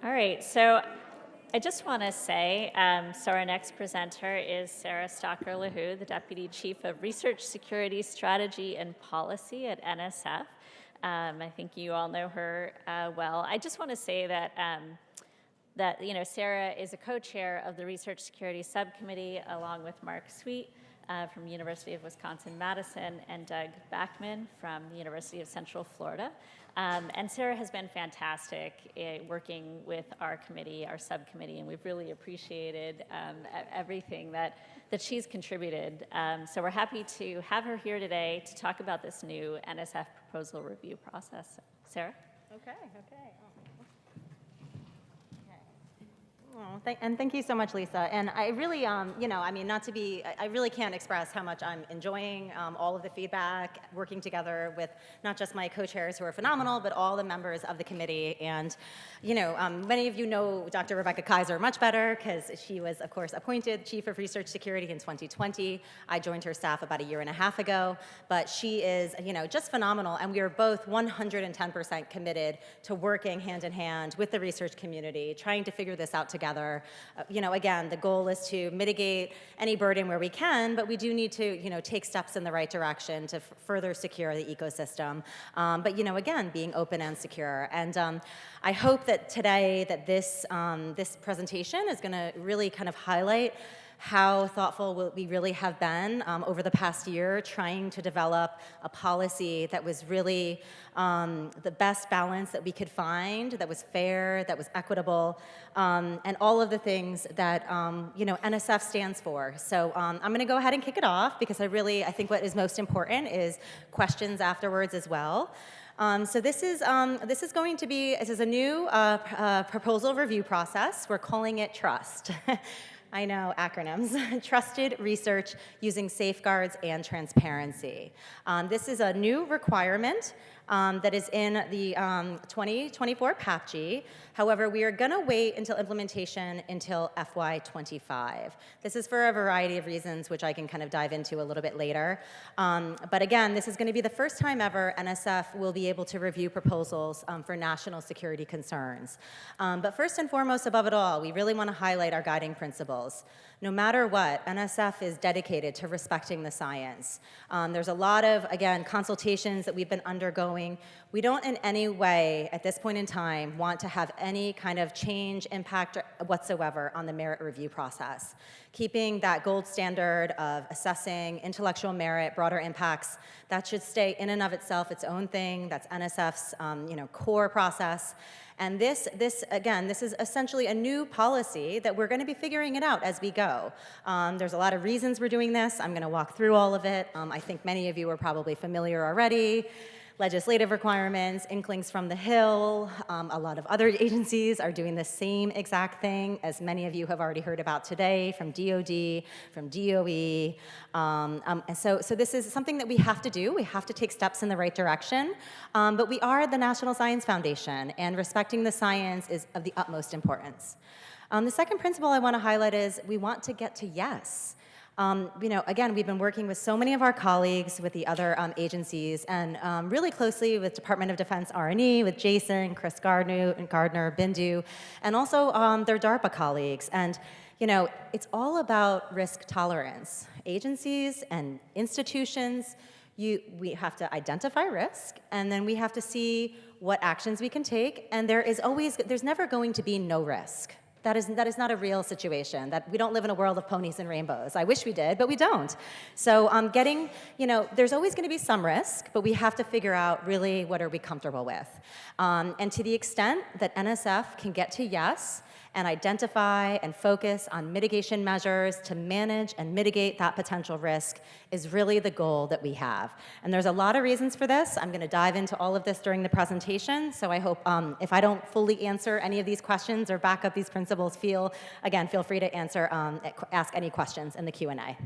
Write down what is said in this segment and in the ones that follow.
All right, so I just want to say, so our next presenter is Sarah Stocker-LaHoo, the Deputy Chief of Research Security Strategy and Policy at NSF. I think you all know her well. I just want to say that Sarah is a co-chair of the Research Security Subcommittee along with Mark Sweet from the University of Wisconsin-Madison and Doug Backman from the University of Central Florida. And Sarah has been fantastic working with our committee, our subcommittee, and we've really appreciated everything that she's contributed. So we're happy to have her here today to talk about this new NSF proposal review process. Sarah? Okay. Oh, and thank you so much, Lisa. And I really, I really can't express how much I'm enjoying all of the feedback, working together with not just my co-chairs who are phenomenal, but all the members of the committee. And, many of you know Dr. Rebecca Kaiser much better because she was, of course, appointed Chief of Research Security in 2020. I joined her staff about a year and a half ago, but she is, just phenomenal. And we are both 110% committed to working hand in hand with the research community, trying to figure this out together. Again, the goal is to mitigate any burden where we can, but we do need to, take steps in the right direction to further secure the ecosystem. But again, being open and secure. And I hope that today that this presentation is going to really kind of highlight how thoughtful we really have been over the past year trying to develop a policy that was really the best balance that we could find, that was fair, that was equitable, and all of the things that NSF stands for. So I'm going to go ahead and kick it off because I think what is most important is questions afterwards as well. So this is a new proposal review process. We're calling it TRUST. I know, acronyms. Trusted Research Using Safeguards and Transparency. This is a new requirement that is in the 2024 PAPG. However, we are going to wait until implementation until FY25. This is for a variety of reasons, which I can kind of dive into a little bit later. But again, this is going to be the first time ever NSF will be able to review proposals for national security concerns. But first and foremost, above it all, we really want to highlight our guiding principles. No matter what, NSF is dedicated to respecting the science. There's a lot of, again, consultations that we've been undergoing. We don't in any way, at this point in time, want to have any kind of change, impact whatsoever on the merit review process. Keeping that gold standard of assessing intellectual merit, broader impacts, that should stay in and of itself its own thing. That's NSF's core process. And this is essentially a new policy that we're going to be figuring it out as we go. There's a lot of reasons we're doing this. I'm going to walk through all of it. I think many of you are probably familiar already. Legislative requirements, inklings from the Hill. A lot of other agencies are doing the same exact thing, as many of you have already heard about today, from DOD, from DOE. And so this is something that we have to do. We have to take steps in the right direction. But we are the National Science Foundation, and respecting the science is of the utmost importance. The second principle I want to highlight is we want to get to yes. Again, we've been working with so many of our colleagues, with the other agencies, and really closely with Department of Defense R&E, with Jason, Chris Gardner, Bindu, and also their DARPA colleagues. And it's all about risk tolerance. Agencies and institutions, we have to identify risk, and then we have to see what actions we can take. And there's never going to be no risk. That is not a real situation. That we don't live in a world of ponies and rainbows. I wish we did, but we don't. So there's always going to be some risk, but we have to figure out really what are we comfortable with. And to the extent that NSF can get to yes and identify and focus on mitigation measures to manage and mitigate that potential risk is really the goal that we have. And there's a lot of reasons for this. I'm going to dive into all of this during the presentation, so I hope if I don't fully answer any of these questions or back up these principles, feel free to ask any questions in the Q&A.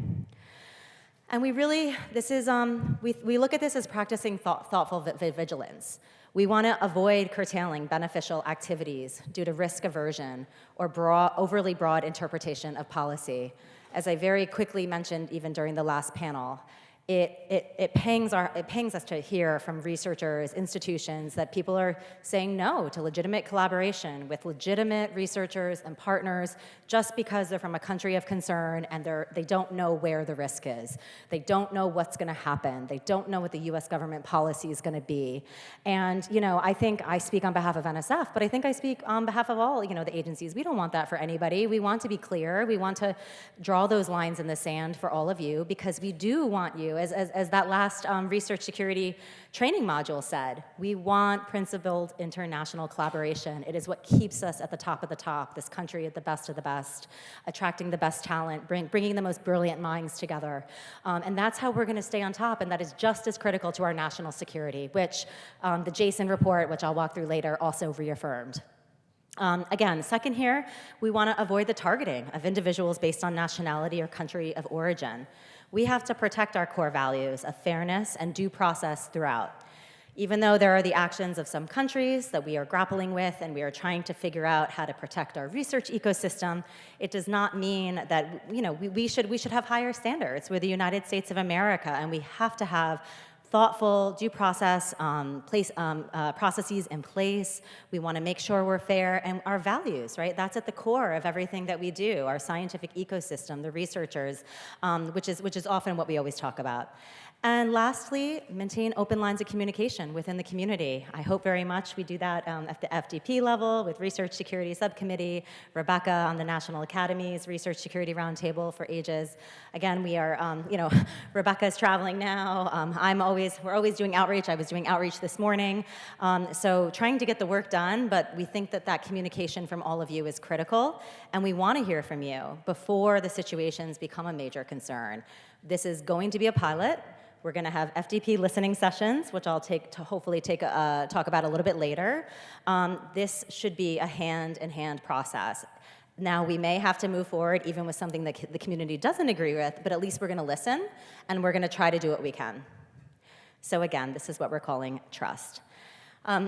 And we look at this as practicing thoughtful vigilance. We want to avoid curtailing beneficial activities due to risk aversion or overly broad interpretation of policy. As I very quickly mentioned even during the last panel, it pangs us to hear from researchers, institutions, that people are saying no to legitimate collaboration with legitimate researchers and partners just because they're from a country of concern and they don't know where the risk is. They don't know what's going to happen. They don't know what the U.S. government policy is going to be. And I think I speak on behalf of NSF, but I think I speak on behalf of all the agencies. We don't want that for anybody. We want to be clear. We want to draw those lines in the sand for all of you, because we do want you, as that last research security training module said, we want principled international collaboration. It is what keeps us at the top of the top, this country at the best of the best, attracting the best talent, bringing the most brilliant minds together. And that's how we're going to stay on top, and that is just as critical to our national security, which the Jason report, which I'll walk through later, also reaffirmed. Again, second here, we want to avoid the targeting of individuals based on nationality or country of origin. We have to protect our core values of fairness and due process throughout. Even though there are the actions of some countries that we are grappling with and we are trying to figure out how to protect our research ecosystem, it does not mean that we should have higher standards. We're the United States of America, and we have to have thoughtful due process processes in place. We want to make sure we're fair, and our values, right? That's at the core of everything that we do. Our scientific ecosystem, the researchers, which is often what we always talk about. And lastly, maintain open lines of communication within the community. I hope very much we do that at the FDP level with Research Security Subcommittee, Rebecca on the National Academies Research Security Roundtable for Ages. Again, we are, Rebecca's traveling now. We're always doing outreach. I was doing outreach this morning. So trying to get the work done, but we think that communication from all of you is critical, and we want to hear from you before the situations become a major concern. This is going to be a pilot. We're going to have FDP listening sessions, which I'll hopefully talk about a little bit later. This should be a hand-in-hand process. Now, we may have to move forward even with something that the community doesn't agree with, but at least we're going to listen, and we're going to try to do what we can. So again, this is what we're calling trust.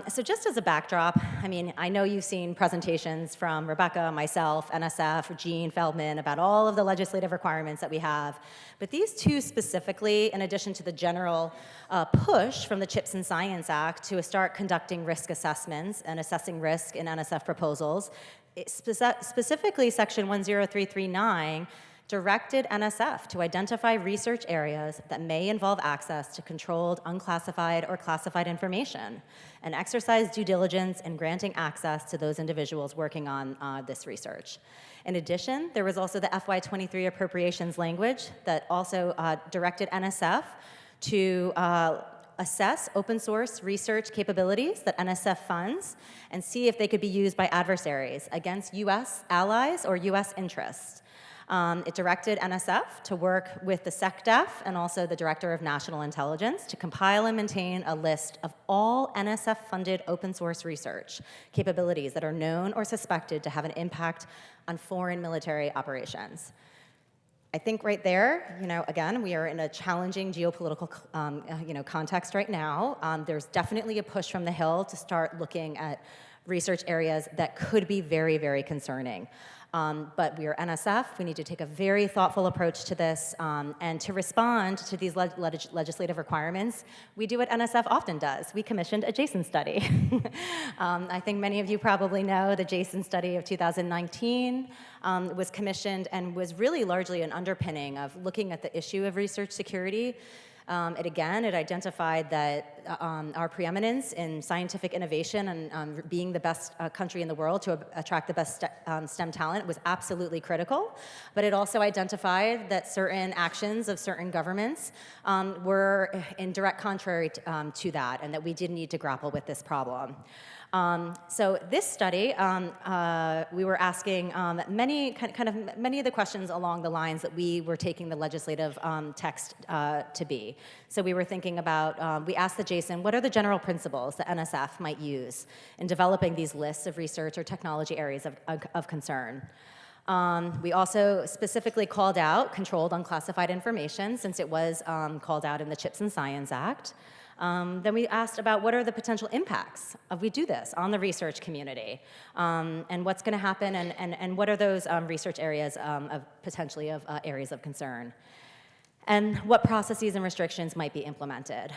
So just as a backdrop, I know you've seen presentations from Rebecca, myself, NSF, Gene Feldman about all of the legislative requirements that we have. But these two specifically, in addition to the general push from the CHIPS and Science Act to start conducting risk assessments and assessing risk in NSF proposals, specifically Section 10339 directed NSF to identify research areas that may involve access to controlled, unclassified, or classified information, and exercise due diligence in granting access to those individuals working on this research. In addition, there was also the FY23 appropriations language that also directed NSF to assess open source research capabilities that NSF funds and see if they could be used by adversaries against US allies or US interests. It directed NSF to work with the SecDef and also the Director of National Intelligence to compile and maintain a list of all NSF-funded open source research capabilities that are known or suspected to have an impact on foreign military operations. I think right there, again, we are in a challenging geopolitical, context right now. There's definitely a push from the Hill to start looking at research areas that could be very, very concerning. But we are NSF. We need to take a very thoughtful approach to this. And to respond to these legislative requirements, we do what NSF often does. We commissioned a JASON study. I think many of you probably know the JASON study of 2019 was commissioned and was really largely an underpinning of looking at the issue of research security. It identified that our preeminence in scientific innovation and being the best country in the world to attract the best STEM talent was absolutely critical. But it also identified that certain actions of certain governments were in direct contrary to that, and that we did need to grapple with this problem. So this study, we were asking many of the questions along the lines that we were taking the legislative text to be. So we were thinking about, we asked the JASON, what are the general principles that NSF might use in developing these lists of research or technology areas of concern? We also specifically called out controlled unclassified information, since it was called out in the CHIPS and Science Act. Then we asked about what are the potential impacts if we do this on the research community, and what's going to happen, and what are those research areas of potentially of areas of concern. and what processes and restrictions might be implemented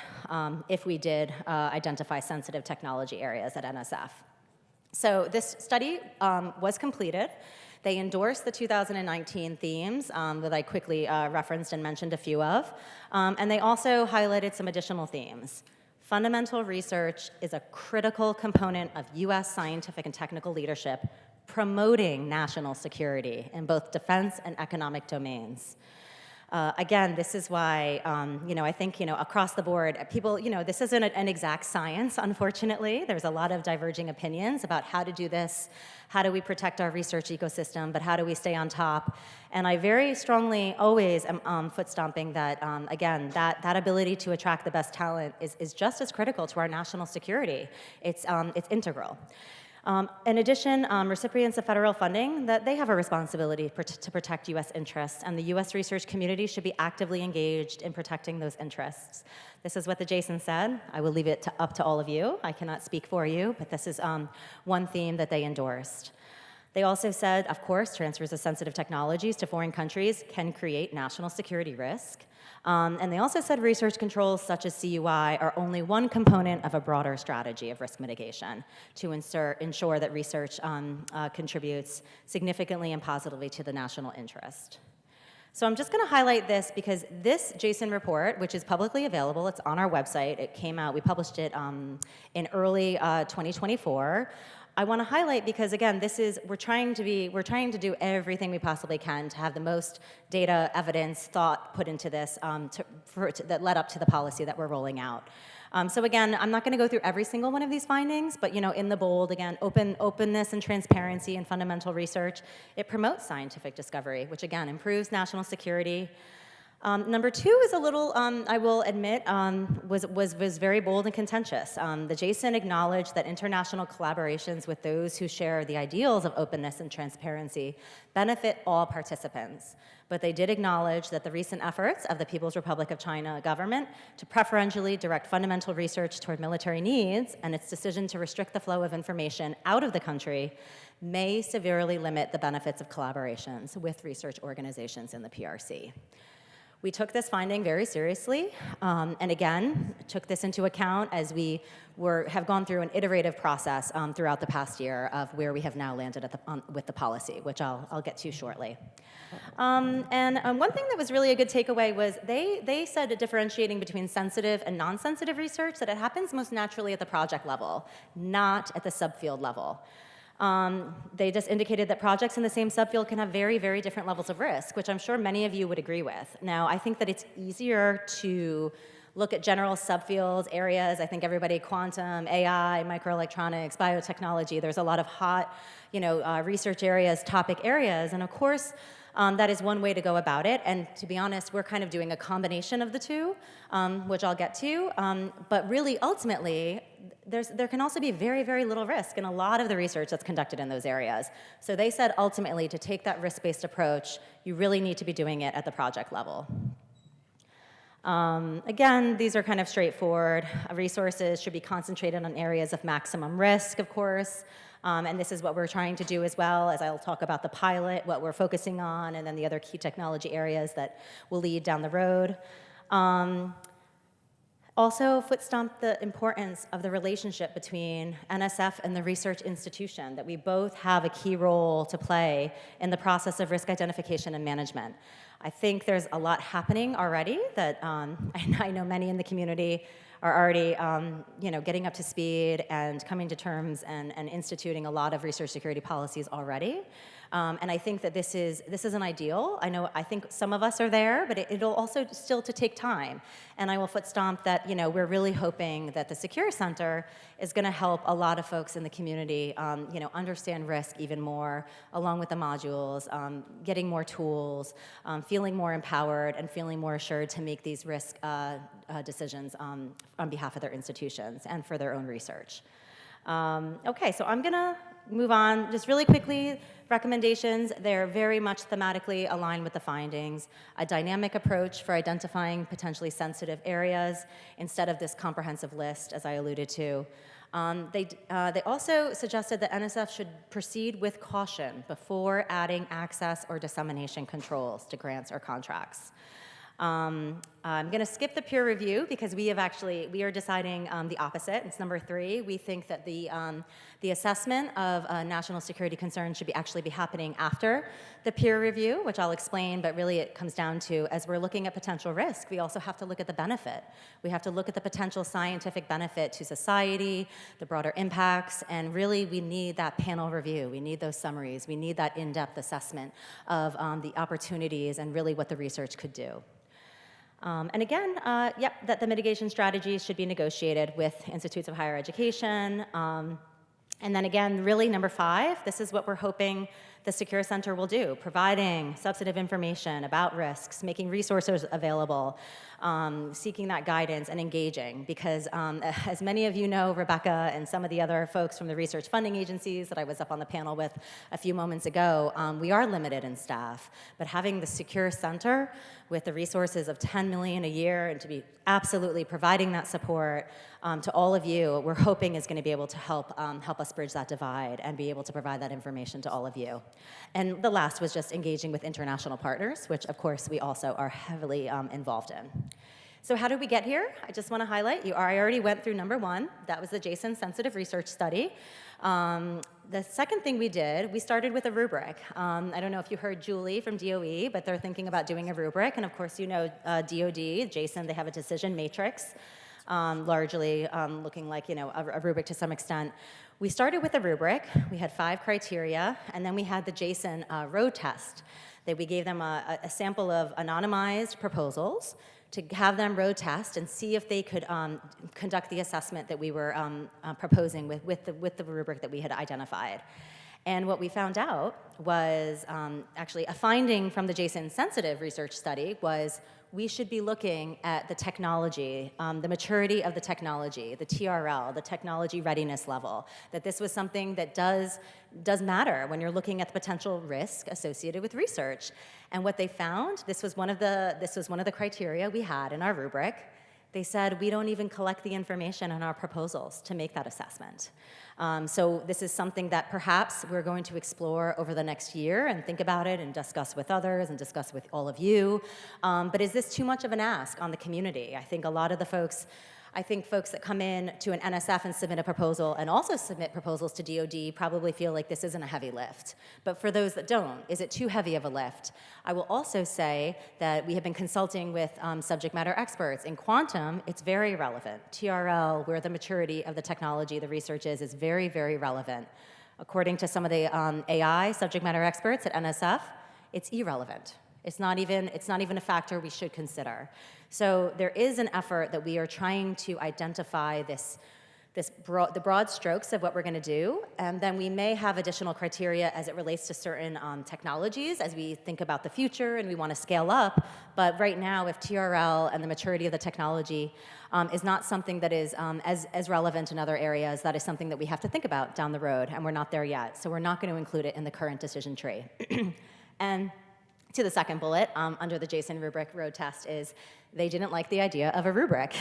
if we did identify sensitive technology areas at NSF. So this study was completed. They endorsed the 2019 themes that I quickly referenced and mentioned a few of, and they also highlighted some additional themes. Fundamental research is a critical component of US scientific and technical leadership, promoting national security in both defense and economic domains. Again, this is why, I think, across the board, people, this isn't an exact science, unfortunately. There's a lot of diverging opinions about how to do this, how do we protect our research ecosystem, but how do we stay on top? And I very strongly always am foot stomping that, again, that ability to attract the best talent is just as critical to our national security. It's integral. In addition, recipients of federal funding, that they have a responsibility to protect U.S. interests, and the U.S. research community should be actively engaged in protecting those interests. This is what the Jason said. I will leave it up to all of you. I cannot speak for you, but this is one theme that they endorsed. They also said, of course, transfers of sensitive technologies to foreign countries can create national security risk. And they also said research controls such as CUI are only one component of a broader strategy of risk mitigation to ensure that research contributes significantly and positively to the national interest. So I'm just going to highlight this because this Jason report, which is publicly available, it's on our website. It came out, we published it in early 2024. I want to highlight because, again, we're trying to do everything we possibly can to have the most data, evidence, thought put into this that led up to the policy that we're rolling out. So again, I'm not going to go through every single one of these findings, but in the bold, again, openness and transparency in fundamental research, it promotes scientific discovery, which again improves national security. Number two is a little, I will admit, was very bold and contentious. The Jason acknowledged that international collaborations with those who share the ideals of openness and transparency benefit all participants. But they did acknowledge that the recent efforts of the People's Republic of China government to preferentially direct fundamental research toward military needs and its decision to restrict the flow of information out of the country may severely limit the benefits of collaborations with research organizations in the PRC. We took this finding very seriously, and again, took this into account as we have gone through an iterative process throughout the past year of where we have now landed with the policy, which I'll get to shortly. One thing that was really a good takeaway was they said that differentiating between sensitive and non-sensitive research, that it happens most naturally at the project level, not at the subfield level. They just indicated that projects in the same subfield can have very, very different levels of risk, which I'm sure many of you would agree with. Now, I think that it's easier to look at general subfields, areas. I think everybody, quantum, AI, microelectronics, biotechnology, there's a lot of hot, research areas, topic areas, and of course, that is one way to go about it, and to be honest, we're kind of doing a combination of the two, which I'll get to, but really, ultimately, there can also be very, very little risk in a lot of the research that's conducted in those areas. So they said, ultimately, to take that risk-based approach, you really need to be doing it at the project level. Again, these are kind of straightforward. Resources should be concentrated on areas of maximum risk, of course. And this is what we're trying to do as well, as I'll talk about the pilot, what we're focusing on, and then the other key technology areas that will lead down the road. Also, foot stomp the importance of the relationship between NSF and the research institution, that we both have a key role to play in the process of risk identification and management. I think there's a lot happening already that I know many in the community are already getting up to speed and coming to terms and instituting a lot of research security policies already. And I think that this is an ideal. I think some of us are there, but it'll also still to take time. And I will foot stomp that we're really hoping that the Secure Center is going to help a lot of folks in the community understand risk even more, along with the modules, getting more tools, feeling more empowered, and feeling more assured to make these risk decisions on behalf of their institutions and for their own research. Okay, so I'm going to move on just really quickly. Recommendations, they're very much thematically aligned with the findings. A dynamic approach for identifying potentially sensitive areas instead of this comprehensive list, as I alluded to. They also suggested that NSF should proceed with caution before adding access or dissemination controls to grants or contracts. I'm going to skip the peer review because we are deciding the opposite. It's number 3. We think that the assessment of national security concerns should actually be happening after the peer review, which I'll explain, but really it comes down to, as we're looking at potential risk, we also have to look at the benefit. We have to look at the potential scientific benefit to society, the broader impacts, and really we need that panel review. We need those summaries. We need that in-depth assessment of the opportunities and really what the research could do. And again, that the mitigation strategies should be negotiated with institutes of higher education. And then again, really number 5, this is what we're hoping the Secure Center will do, providing substantive information about risks, making resources available, seeking that guidance and engaging. Because as many of you know, Rebecca and some of the other folks from the research funding agencies that I was up on the panel with a few moments ago, we are limited in staff. But having the Secure Center with the resources of $10 million a year and to be absolutely providing that support to all of you, we're hoping is going to be able to help us bridge that divide and be able to provide that information to all of you. And the last was just engaging with international partners, which of course we also are heavily involved in. So how did we get here? I just want to highlight, I already went through number 1. That was the JSON Sensitive Research Study. The second thing we did, we started with a rubric. I don't know if you heard Julie from DOE, but they're thinking about doing a rubric. And of course, you know DOD, JSON, they have a decision matrix, largely looking like a rubric to some extent. We started with a rubric. We had 5 criteria, and then we had the JSON road test. That we gave them a sample of anonymized proposals to have them road test and see if they could conduct the assessment that we were proposing with the rubric that we had identified. And what we found out was actually a finding from the JSON Sensitive Research Study was we should be looking at the technology, the maturity of the technology, the TRL, the technology readiness level, that this was something that does matter when you're looking at the potential risk associated with research. And what they found, this was one of the criteria we had in our rubric. They said we don't even collect the information in our proposals to make that assessment. So this is something that perhaps we're going to explore over the next year and think about it and discuss with others and discuss with all of you. But is this too much of an ask on the community? I think a lot of the folks that come in to an NSF and submit a proposal and also submit proposals to DOD probably feel like this isn't a heavy lift. But for those that don't, is it too heavy of a lift? I will also say that we have been consulting with subject matter experts. In quantum, it's very relevant. TRL, where the maturity of the technology, the research is very, very relevant. According to some of the AI subject matter experts at NSF, it's irrelevant. It's not even a factor we should consider. So there is an effort that we are trying to identify the broad strokes of what we're going to do, and then we may have additional criteria as it relates to certain technologies as we think about the future and we want to scale up. But right now, if TRL and the maturity of the technology is not something that is as relevant in other areas, that is something that we have to think about down the road, and we're not there yet. So we're not going to include it in the current decision tree. And to the second bullet under the JSON rubric road test is they didn't like the idea of a rubric.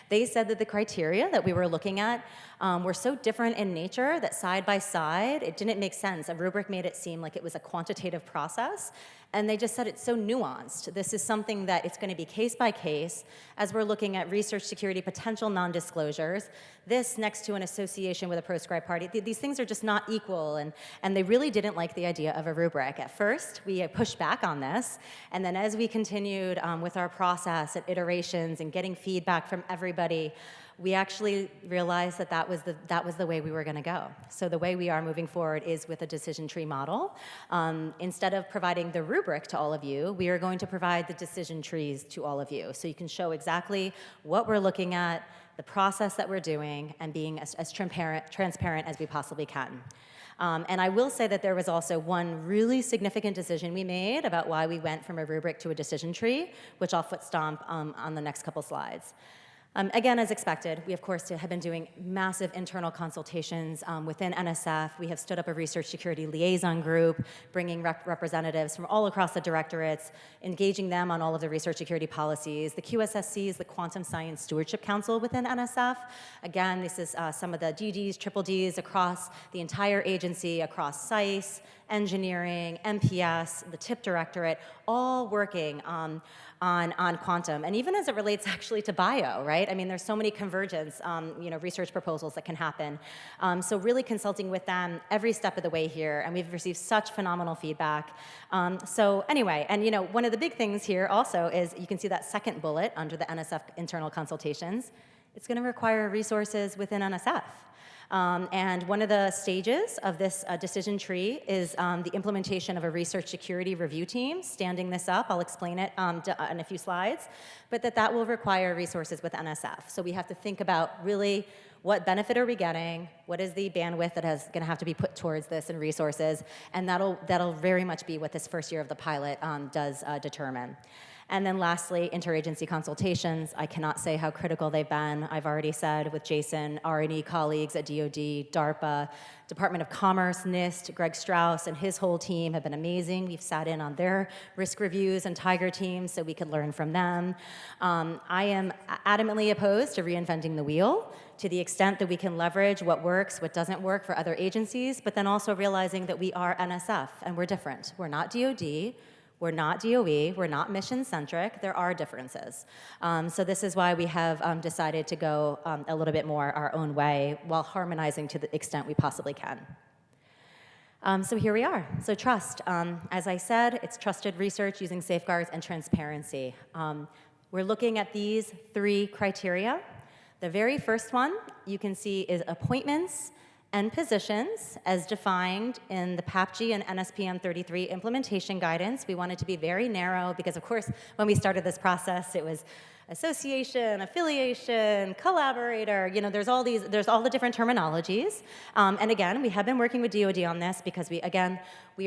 They said that the criteria that we were looking at were so different in nature that side by side, it didn't make sense. A rubric made it seem like it was a quantitative process, and they just said it's so nuanced. This is something that it's going to be case by case as we're looking at research security potential non-disclosures. This next to an association with a proscribed party, these things are just not equal, and they really didn't like the idea of a rubric. At first, we pushed back on this, and then as we continued with our process at iterations and getting feedback from everybody, we actually realized that that was the way we were going to go. So the way we are moving forward is with a decision tree model. Instead of providing the rubric to all of you, we are going to provide the decision trees to all of you. So you can show exactly what we're looking at, the process that we're doing, and being as transparent as we possibly can. And I will say that there was also one really significant decision we made about why we went from a rubric to a decision tree, which I'll foot stomp on the next couple slides. Again, as expected, we of course have been doing massive internal consultations within NSF. We have stood up a research security liaison group, bringing representatives from all across the directorates, engaging them on all of the research security policies. The QSSC is the Quantum Science Stewardship Council within NSF. Again, this is some of the DDs, triple Ds across the entire agency, across SAIS, engineering, MPS, the TIP Directorate, all working on quantum. And even as it relates actually to bio, right? I mean, there's so many convergence, research proposals that can happen. So really consulting with them every step of the way here, and we've received such phenomenal feedback. So anyway, and one of the big things here also is you can see that second bullet under the NSF internal consultations. It's going to require resources within NSF. And one of the stages of this decision tree is the implementation of a research security review team, standing this up. I'll explain it in a few slides, but that will require resources with NSF. So we have to think about really what benefit are we getting, what is the bandwidth that is going to have to be put towards this and resources, and that'll very much be what this first year of the pilot does determine. And then lastly, interagency consultations. I cannot say how critical they've been. I've already said with Jason, R&E colleagues at DoD, DARPA, Department of Commerce, NIST, Greg Strauss and his whole team have been amazing. We've sat in on their risk reviews and Tiger teams so we could learn from them. I am adamantly opposed to reinventing the wheel to the extent that we can leverage what works, what doesn't work for other agencies, but then also realizing that we are NSF and we're different. We're not DoD. We're not DOE, we're not mission-centric, there are differences. So this is why we have decided to go a little bit more our own way while harmonizing to the extent we possibly can. So here we are. So trust. As I said, it's trusted research using safeguards and transparency. We're looking at these 3 criteria. The very first one you can see is appointments and positions as defined in the PAPG and NSPM 33 implementation guidance. We wanted to be very narrow because, of course, when we started this process, it was association, affiliation, collaborator, there's all the different terminologies. And again, we have been working with DoD on this because we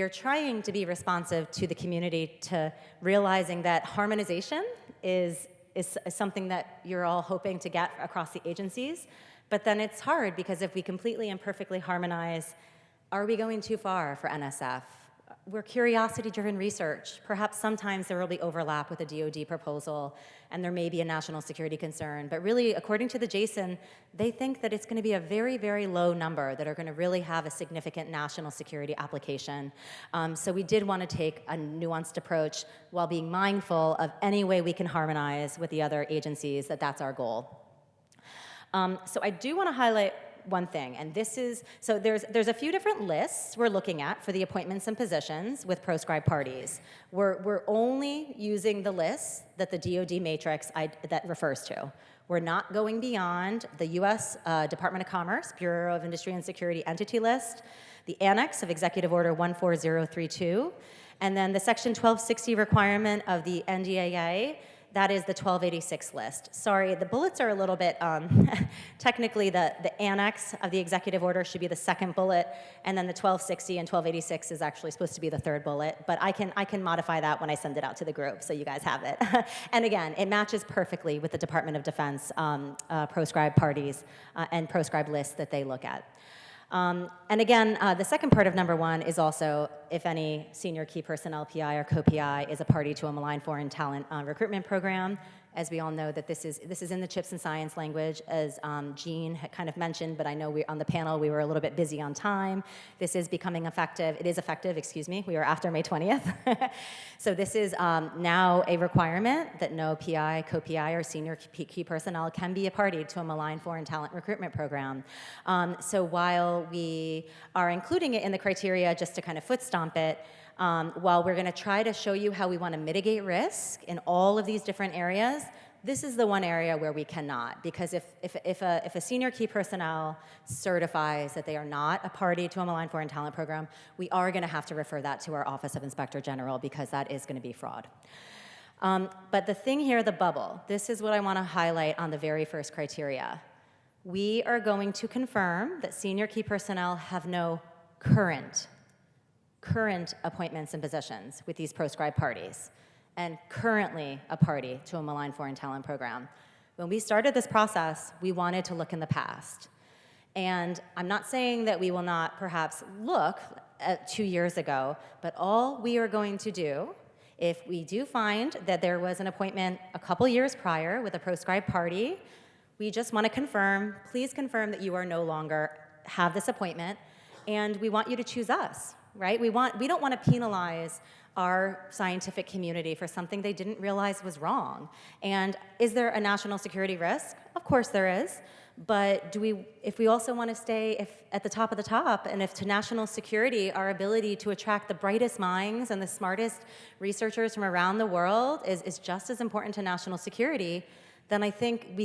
are trying to be responsive to the community to realizing that harmonization is something that you're all hoping to get across the agencies. But then it's hard because if we completely and perfectly harmonize, are we going too far for NSF? We're curiosity-driven research. Perhaps sometimes there will be overlap with a DoD proposal, and there may be a national security concern. But really, according to the Jason, they think that it's going to be a very, very low number that are going to really have a significant national security application. So we did want to take a nuanced approach while being mindful of any way we can harmonize with the other agencies, that's our goal. So I do want to highlight one thing, and this is, so there's a few different lists we're looking at for the appointments and positions with proscribed parties. We're only using the lists that the DoD matrix that refers to. We're not going beyond the U.S. Department of Commerce, Bureau of Industry and Security entity list, the annex of Executive Order 14032, and then the Section 1260 requirement of the NDAA. That is the 1286 list. Sorry, the bullets are a little bit, technically the annex of the executive order should be the second bullet, and then the 1260 and 1286 is actually supposed to be the third bullet, but I can modify that when I send it out to the group, so you guys have it. And again, it matches perfectly with the Department of Defense proscribed parties and proscribed lists that they look at. And again, the second part of number 1 is also if any senior key personnel PI or co-PI is a party to a malign foreign talent recruitment program. As we all know that this is in the CHIPS and Science language, as Jean had kind of mentioned, but I know on the panel we were a little bit busy on time. This is becoming effective. It is effective, excuse me. We are after May 20th. So this is now a requirement that no PI, co-PI, or senior key personnel can be a party to a malign foreign talent recruitment program. So while we are including it in the criteria just to kind of foot stomp it, while we're going to try to show you how we want to mitigate risk in all of these different areas, this is the one area where we cannot, because if a senior key personnel certifies that they are not a party to a malign foreign talent program, we are going to have to refer that to our Office of Inspector General because that is going to be fraud. But the thing here, the bubble, this is what I want to highlight on the very first criteria. We are going to confirm that senior key personnel have no current appointments and positions with these proscribed parties and currently a party to a malign foreign talent program. When we started this process, we wanted to look in the past. And I'm not saying that we will not perhaps look at 2 years ago, but all we are going to do, if we do find that there was an appointment a couple years prior with a proscribed party, we just want to confirm, please confirm that you are no longer have this appointment, and we want you to choose us. right? We don't want to penalize our scientific community for something they didn't realize was wrong. And is there a national security risk? Of course there is. But if we also want to stay at the top of the top, and if to national security, our ability to attract the brightest minds and the smartest researchers from around the world is just as important to national security, then we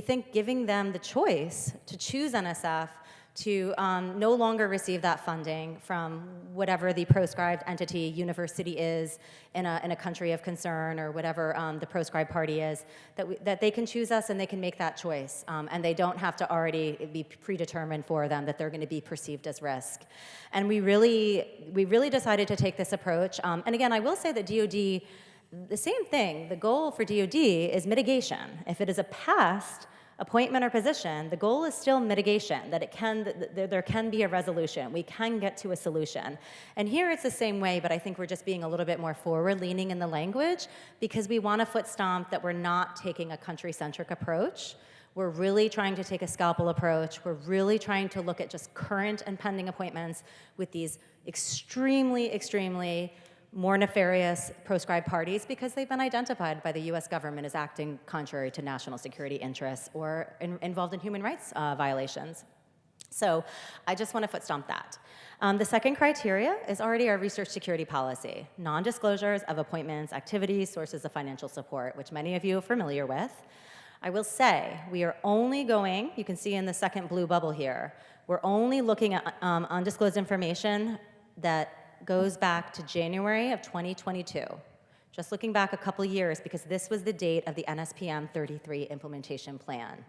think giving them the choice to choose NSF to no longer receive that funding from whatever the proscribed entity, university is in a country of concern, or whatever the proscribed party is, that they can choose us and they can make that choice. And they don't have to already be predetermined for them that they're going to be perceived as risk. And we really decided to take this approach. And again, I will say that DoD, the same thing, the goal for DoD is mitigation. If it is a past appointment or position, the goal is still mitigation, that there can be a resolution. We can get to a solution. And here it's the same way, but I think we're just being a little bit more forward-leaning in the language, because we want to foot stomp that we're not taking a country-centric approach. We're really trying to take a scalpel approach. We're really trying to look at just current and pending appointments with these extremely more nefarious proscribed parties, because they've been identified by the US government as acting contrary to national security interests or involved in human rights violations. So I just want to foot stomp that. The second criteria is already our research security policy, non-disclosures of appointments, activities, sources of financial support, which many of you are familiar with. I will say we are only going, you can see in the second blue bubble here, we're only looking at undisclosed information that goes back to January of 2022. Just looking back a couple years, because this was the date of the NSPM 33 implementation plan.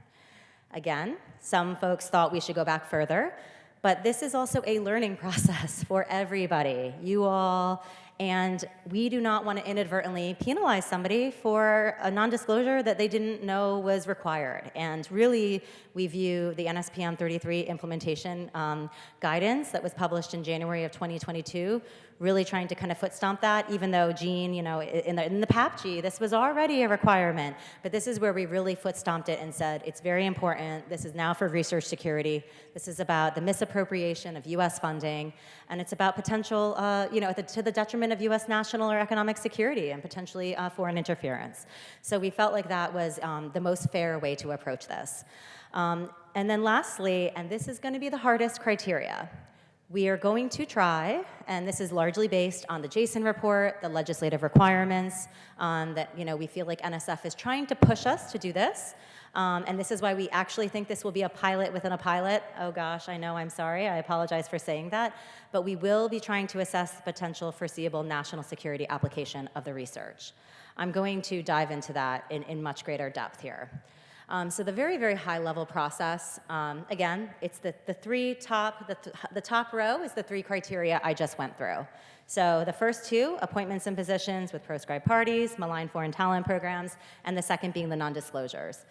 Again, some folks thought we should go back further, but this is also a learning process for everybody, you all, and we do not want to inadvertently penalize somebody for a non-disclosure that they didn't know was required. And really, we view the NSPM 33 implementation guidance that was published in January of 2022 really trying to kind of foot stomp that, even though Gene, in the PAPG, this was already a requirement. But this is where we really foot stomped it and said, it's very important. This is now for research security. This is about the misappropriation of US funding, and it's about potential, to the detriment of US national or economic security and potentially foreign interference. So we felt like that was the most fair way to approach this. And then lastly, and this is going to be the hardest criteria, we are going to try, and this is largely based on the Jason report, the legislative requirements, that we feel like NSF is trying to push us to do this. And this is why we actually think this will be a pilot within a pilot. Oh gosh, I know, I'm sorry, I apologize for saying that. But we will be trying to assess the potential foreseeable national security application of the research. I'm going to dive into that in much greater depth here. So the very, very high-level process, again, it's the top row is the three criteria I just went through. So the first two, appointments and positions with proscribed parties, malign foreign talent programs, and the second being the non-disclosures.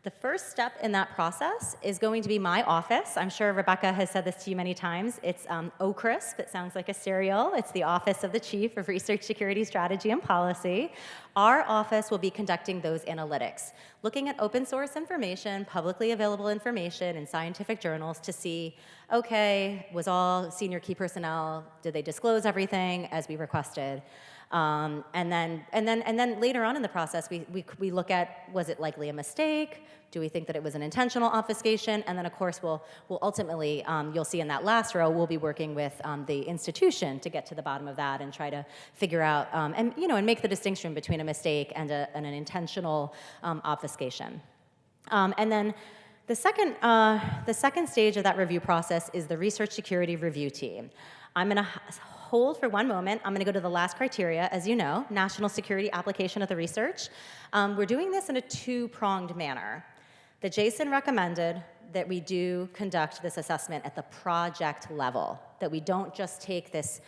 The first step in that process is going to be my office. I'm sure Rebecca has said this to you many times. It's OCRISP. It sounds like a cereal. It's the Office of the Chief of Research Security Strategy and Policy. Our office will be conducting those analytics, looking at open source information, publicly available information in scientific journals to see, okay, was all senior key personnel, did they disclose everything as we requested? And then later on in the process, we look at, was it likely a mistake? Do we think that it was an intentional obfuscation? And then, of course, we'll ultimately, you'll see in that last row, we'll be working with the institution to get to the bottom of that and try to figure out, and make the distinction between a mistake and an intentional obfuscation. And then the second stage of that review process is the research security review team. I'm going to hold for one moment. I'm going to go to the last criteria, as you know, national security application of the research. We're doing this in a two-pronged manner. The Jason recommended that we do conduct this assessment at the project level, that we don't just take this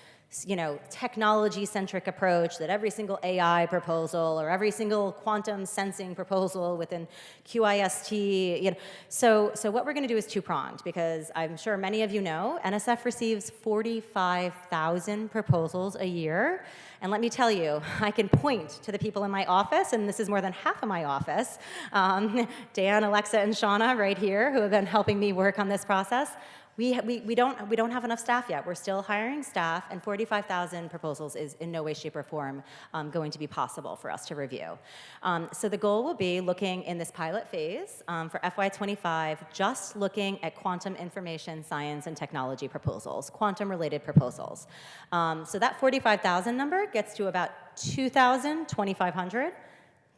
technology-centric approach that every single AI proposal or every single quantum sensing proposal within QIST, So what we're going to do is two-pronged, because I'm sure many of you know, NSF receives 45,000 proposals a year. And let me tell you, I can point to the people in my office, and this is more than half of my office, Dan, Alexa, and Shauna right here, who have been helping me work on this process. We don't have enough staff yet. We're still hiring staff, and 45,000 proposals is in no way, shape, or form going to be possible for us to review. So the goal will be looking in this pilot phase for FY25, just looking at quantum information science and technology proposals, quantum-related proposals. So that 45,000 number gets to about 2,000, 2,500.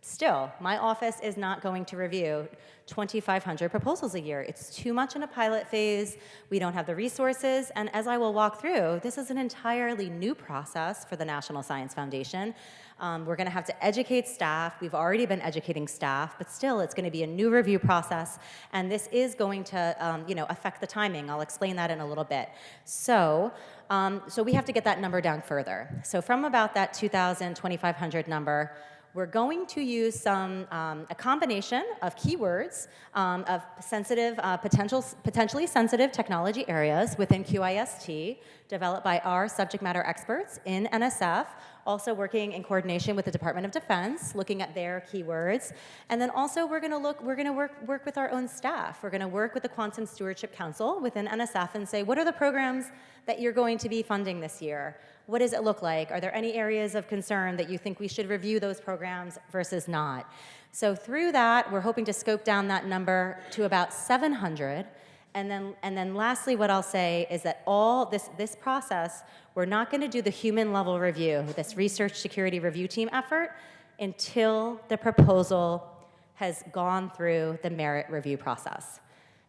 Still, my office is not going to review 2,500 proposals a year. It's too much in a pilot phase. We don't have the resources. And as I will walk through, this is an entirely new process for the National Science Foundation. We're going to have to educate staff. We've already been educating staff, but still, it's going to be a new review process. And this is going to affect the timing. I'll explain that in a little bit. So we have to get that number down further. So from about that 2,000, 2,500 number, we're going to use a combination of keywords of sensitive, potentially sensitive technology areas within QIST, developed by our subject matter experts in NSF, also working in coordination with the Department of Defense, looking at their keywords. And then also we're going to work with our own staff. We're going to work with the Quantum Stewardship Council within NSF and say, what are the programs that you're going to be funding this year? What does it look like? Are there any areas of concern that you think we should review those programs versus not? So through that, we're hoping to scope down that number to about 700. And then lastly, what I'll say is that all this process, we're not going to do the human level review, this research security review team effort, until the proposal has gone through the merit review process.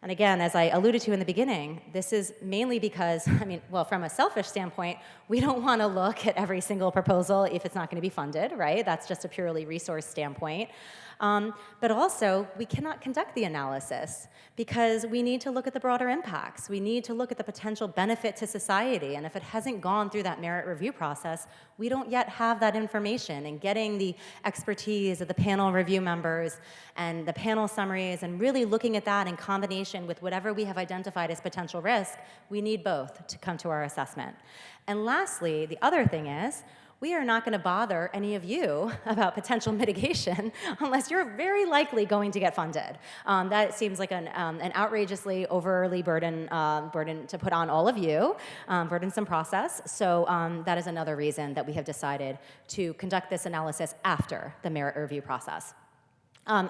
And again, as I alluded to in the beginning, this is mainly because, from a selfish standpoint, we don't want to look at every single proposal if it's not going to be funded, right? That's just a purely resource standpoint. But also, we cannot conduct the analysis because we need to look at the broader impacts. We need to look at the potential benefit to society. And if it hasn't gone through that merit review process, we don't yet have that information. And getting the expertise of the panel review members and the panel summaries and really looking at that in combination with whatever we have identified as potential risk, we need both to come to our assessment. And lastly, the other thing is, we are not going to bother any of you about potential mitigation unless you're very likely going to get funded. That seems like an outrageously overly burden to put on all of you, burdensome process. So that is another reason that we have decided to conduct this analysis after the merit review process.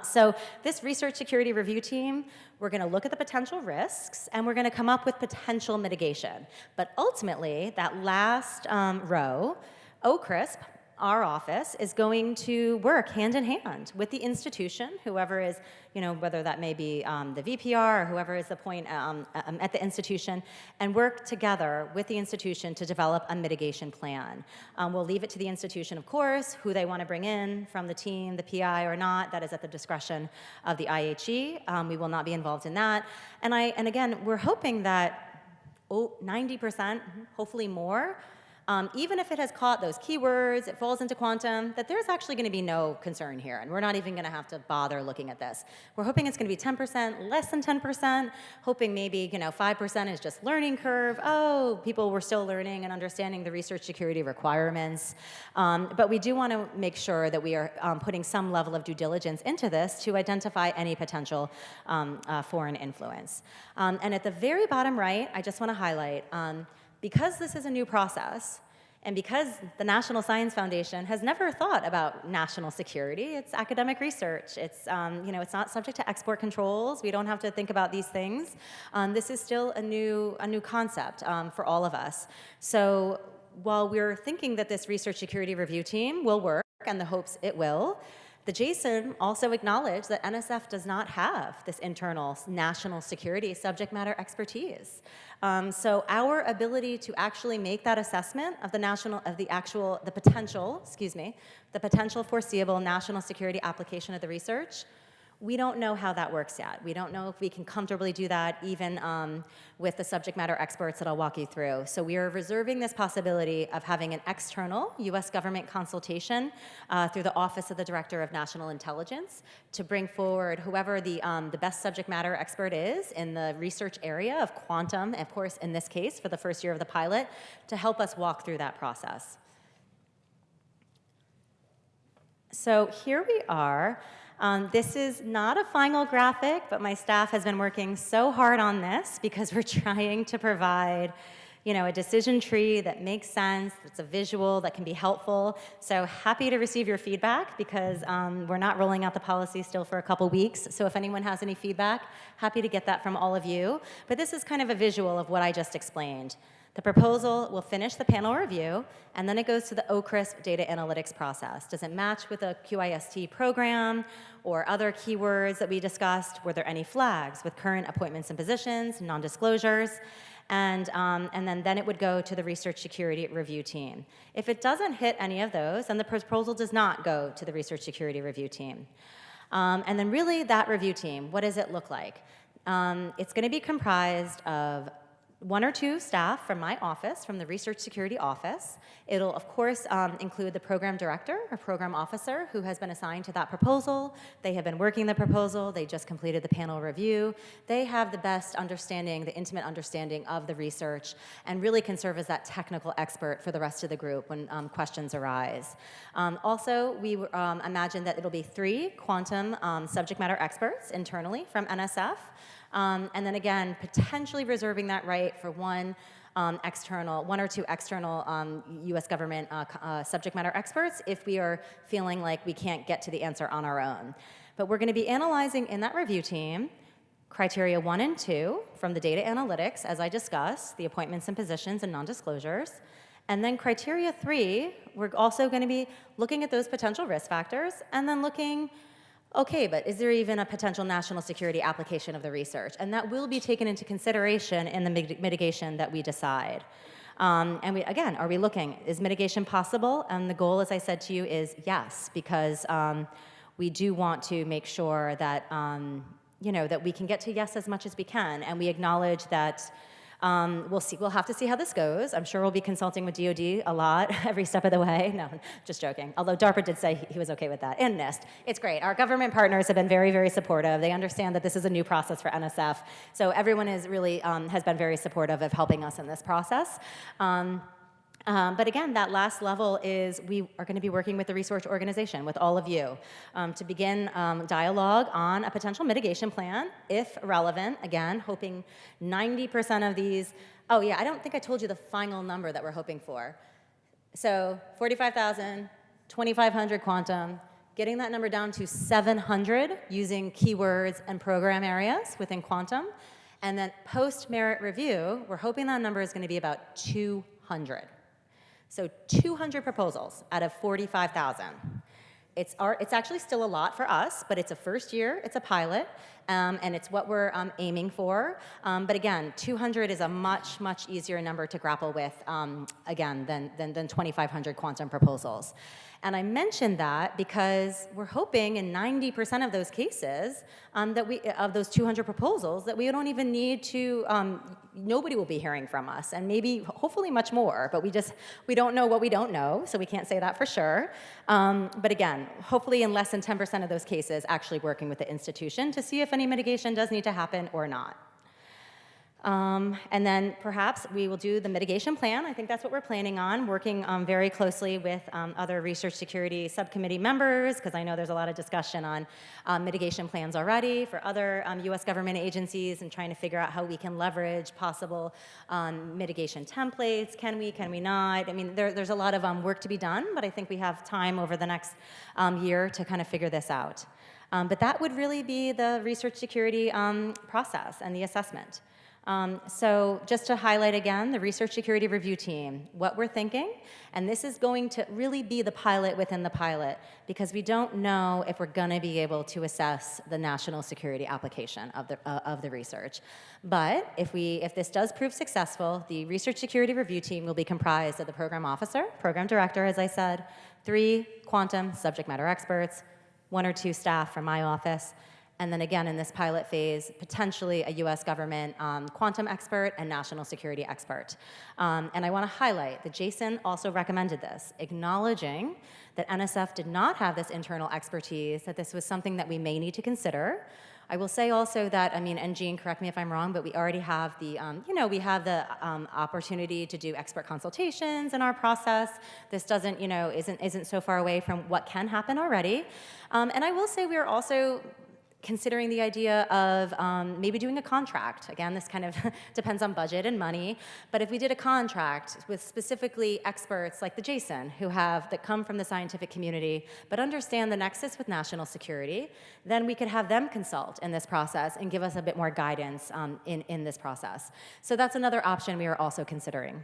So this research security review team, we're going to look at the potential risks, and we're going to come up with potential mitigation. But ultimately, that last row, OCRISP, our office, is going to work hand in hand with the institution, whoever is, whether that may be the VPR or whoever is the point at the institution, and work together with the institution to develop a mitigation plan. We'll leave it to the institution, of course, who they want to bring in from the team, the PI or not. That is at the discretion of the IHE. We will not be involved in that. And again, we're hoping that 90%, hopefully more, even if it has caught those keywords, it falls into quantum, that there's actually going to be no concern here, and we're not even going to have to bother looking at this. We're hoping it's going to be 10%, less than 10%, hoping maybe 5% is just learning curve. Oh, people were still learning and understanding the research security requirements. But we do want to make sure that we are putting some level of due diligence into this to identify any potential foreign influence. And at the very bottom right, I just want to highlight, because this is a new process, and because the National Science Foundation has never thought about national security, it's academic research. It's it's not subject to export controls. We don't have to think about these things. This is still a new concept for all of us. So while we're thinking that this research security review team will work, and the hopes it will, the JSON also acknowledged that NSF does not have this internal national security subject matter expertise. So our ability to actually make that assessment of the potential foreseeable national security application of the research, we don't know how that works yet. We don't know if we can comfortably do that even with the subject matter experts that I'll walk you through. So we are reserving this possibility of having an external US government consultation through the Office of the Director of National Intelligence to bring forward whoever the best subject matter expert is in the research area of quantum, of course, in this case, for the first year of the pilot, to help us walk through that process. So here we are. This is not a final graphic, but my staff has been working so hard on this because we're trying to provide a decision tree that makes sense, that's a visual, that can be helpful. So happy to receive your feedback because we're not rolling out the policy still for a couple weeks. So if anyone has any feedback, happy to get that from all of you. But this is kind of a visual of what I just explained. The proposal will finish the panel review, and then it goes to the OCRISP data analytics process. Does it match with a QIST program or other keywords that we discussed? Were there any flags with current appointments and positions, non-disclosures? And then it would go to the research security review team. If it doesn't hit any of those, then the proposal does not go to the research security review team. And then really that review team, what does it look like? It's going to be comprised of 1 or 2 staff from my office, from the Research Security Office. It'll, of course, include the program director or program officer who has been assigned to that proposal. They have been working the proposal. They just completed the panel review. They have the best understanding, the intimate understanding of the research, and really can serve as that technical expert for the rest of the group when questions arise. Also, we imagine that it'll be 3 quantum subject matter experts internally from NSF. And then again, potentially reserving that right for 1 or 2 external U.S. government subject matter experts if we are feeling like we can't get to the answer on our own. But we're going to be analyzing in that review team criteria 1 and 2 from the data analytics, as I discussed, the appointments and positions and non-disclosures. And then criteria 3, we're also going to be looking at those potential risk factors and then looking, okay, but is there even a potential national security application of the research? And that will be taken into consideration in the mitigation that we decide. And again, are we looking, is mitigation possible? And the goal, as I said to you, is yes, because we do want to make sure that, that we can get to yes as much as we can. And we acknowledge that we'll have to see how this goes. I'm sure we'll be consulting with DoD a lot every step of the way. No, just joking. Although DARPA did say he was okay with that, and NIST. It's great. Our government partners have been very, very supportive. They understand that this is a new process for NSF. So everyone is really has been very supportive of helping us in this process. But again, that last level is we are going to be working with the research organization, with all of you, to begin dialogue on a potential mitigation plan, if relevant. Again, hoping 90% of these, oh yeah, I don't think I told you the final number that we're hoping for. So 45,000, 2,500 quantum, getting that number down to 700 using keywords and program areas within quantum. And then post-merit review, we're hoping that number is going to be about 200. So 200 proposals out of 45,000. It's actually still a lot for us, but it's a first year, it's a pilot, and it's what we're aiming for. But again, 200 is a much, much easier number to grapple with, again, than 2,500 quantum proposals. And I mentioned that because we're hoping in 90% of those cases, of those 200 proposals, that we don't even need to, nobody will be hearing from us, and maybe, hopefully much more, but we don't know what we don't know, so we can't say that for sure. But again, hopefully in less than 10% of those cases, actually working with the institution to see if any mitigation does need to happen or not. And then perhaps we will do the mitigation plan. I think that's what we're planning on, working very closely with other research security subcommittee members, because I know there's a lot of discussion on mitigation plans already for other U.S. government agencies and trying to figure out how we can leverage possible mitigation templates. Can we not? I mean, there's a lot of work to be done, but I think we have time over the next year to kind of figure this out. But that would really be the research security process and the assessment. So just to highlight again, the Research Security Review Team, what we're thinking, and this is going to really be the pilot within the pilot, because we don't know if we're going to be able to assess the national security application of the research. But if this does prove successful, the Research Security Review Team will be comprised of the program officer, program director, as I said, 3 quantum subject matter experts, 1 or 2 staff from my office, and then again, in this pilot phase, potentially a U.S. government quantum expert and national security expert. And I want to highlight that Jason also recommended this, acknowledging that NSF did not have this internal expertise, that this was something that we may need to consider. I will say also that, and Jean, correct me if I'm wrong, but we already have the, we have the opportunity to do expert consultations in our process. This doesn't, isn't so far away from what can happen already. And I will say we are also considering the idea of maybe doing a contract. Again, this kind of depends on budget and money, but if we did a contract with specifically experts like the Jason, that come from the scientific community, but understand the nexus with national security, then we could have them consult in this process and give us a bit more guidance in this process. So that's another option we are also considering.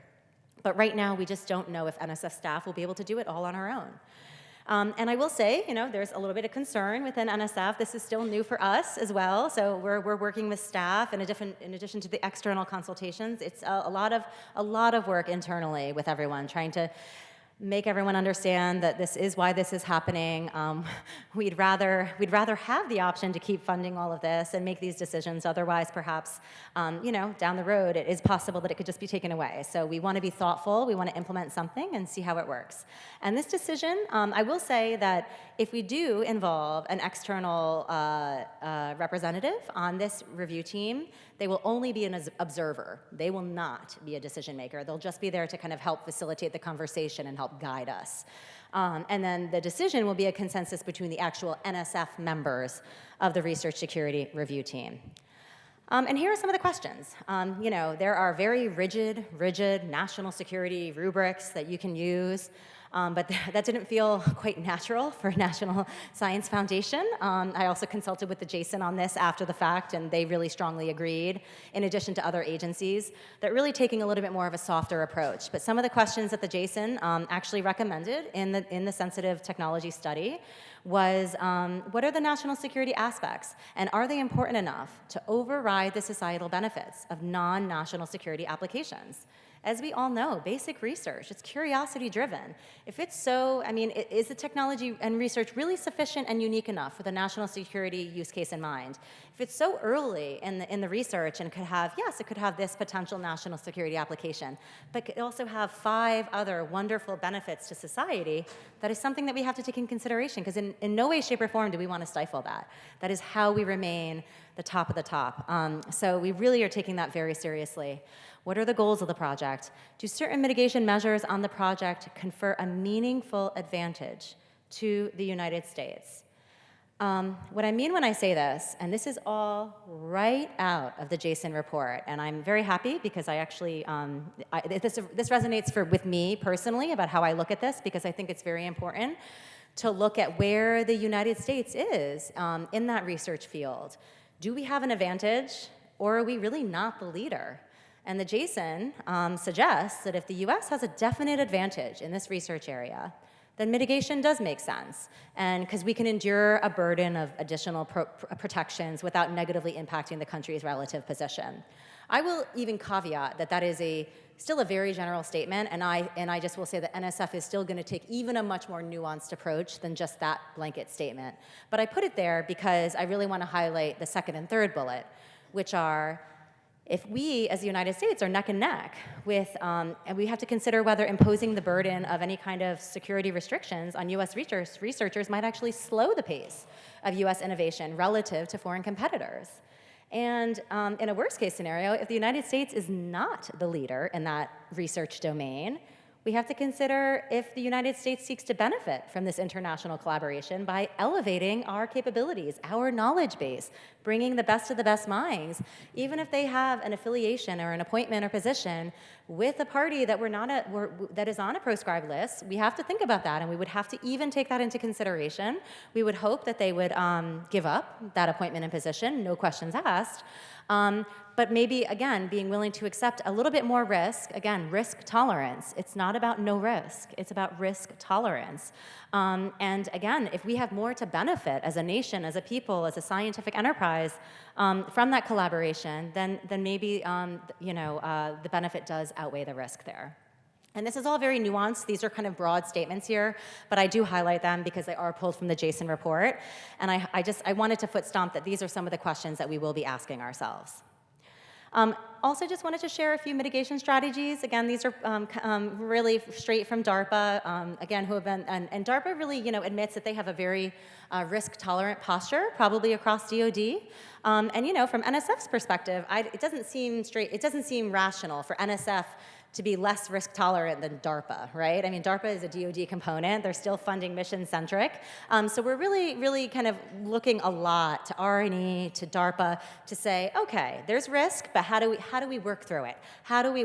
But right now, we just don't know if NSF staff will be able to do it all on our own. And I will say, there's a little bit of concern within NSF. This is still new for us as well. So we're working with staff in addition to the external consultations. It's a lot of work internally with everyone, trying to make everyone understand that this is why this is happening. We'd rather have the option to keep funding all of this and make these decisions. Otherwise, perhaps, down the road, it is possible that it could just be taken away. So we want to be thoughtful. We want to implement something and see how it works. And this decision, I will say that if we do involve an external representative on this review team, they will only be an observer. They will not be a decision maker. They'll just be there to kind of help facilitate the conversation and help guide us. And then the decision will be a consensus between the actual NSF members of the Research Security Review Team. And here are some of the questions. There are very rigid national security rubrics that you can use. But that didn't feel quite natural for National Science Foundation. I also consulted with the Jason on this after the fact, and they really strongly agreed, in addition to other agencies, that really taking a little bit more of a softer approach. But some of the questions that the Jason actually recommended in the sensitive technology study was, what are the national security aspects, and are they important enough to override the societal benefits of non-national security applications? As we all know, basic research, it's curiosity-driven. If it's so, is the technology and research really sufficient and unique enough for the national security use case in mind? If it's so early in the research and it could have this potential national security application, but could also have 5 other wonderful benefits to society, that is something that we have to take in consideration, because in no way, shape, or form do we want to stifle that. That is how we remain the top of the top. So we really are taking that very seriously. What are the goals of the project? Do certain mitigation measures on the project confer a meaningful advantage to the United States? What I mean when I say this, and this is all right out of the Jason report, and I'm very happy because I actually, this resonates with me personally about how I look at this, because I think it's very important to look at where the United States is in that research field. Do we have an advantage, or are we really not the leader? And the Jason suggests that if the US has a definite advantage in this research area, then mitigation does make sense, and because we can endure a burden of additional protections without negatively impacting the country's relative position. I will even caveat that is still a very general statement, and I just will say that NSF is still going to take even a much more nuanced approach than just that blanket statement. But I put it there because I really want to highlight the second and third bullet, which are, if we, as the United States, are neck and neck with, and we have to consider whether imposing the burden of any kind of security restrictions on US researchers might actually slow the pace of US innovation relative to foreign competitors. And in a worst case scenario, if the United States is not the leader in that research domain, we have to consider if the United States seeks to benefit from this international collaboration by elevating our capabilities, our knowledge base, bringing the best of the best minds, even if they have an affiliation or an appointment or position with a party that that is on a proscribed list. We have to think about that, and we would have to even take that into consideration. We would hope that they would give up that appointment and position, no questions asked. But maybe, again, being willing to accept a little bit more risk, again, risk tolerance. It's not about no risk, it's about risk tolerance. And again, if we have more to benefit as a nation, as a people, as a scientific enterprise from that collaboration, then maybe the benefit does outweigh the risk there. And this is all very nuanced. These are kind of broad statements here, but I do highlight them because they are pulled from the Jason report. And I wanted to foot stomp that these are some of the questions that we will be asking ourselves. Also, just wanted to share a few mitigation strategies. Again, these are really straight from DARPA. Again, who have been and DARPA really, admits that they have a very risk-tolerant posture, probably across DoD. And from NSF's perspective, it doesn't seem rational for NSF to be less risk tolerant than DARPA, right? I mean, DARPA is a DoD component. They're still funding mission centric. So we're really kind of looking a lot to R&E, to DARPA to say, okay, there's risk, but how do we work through it?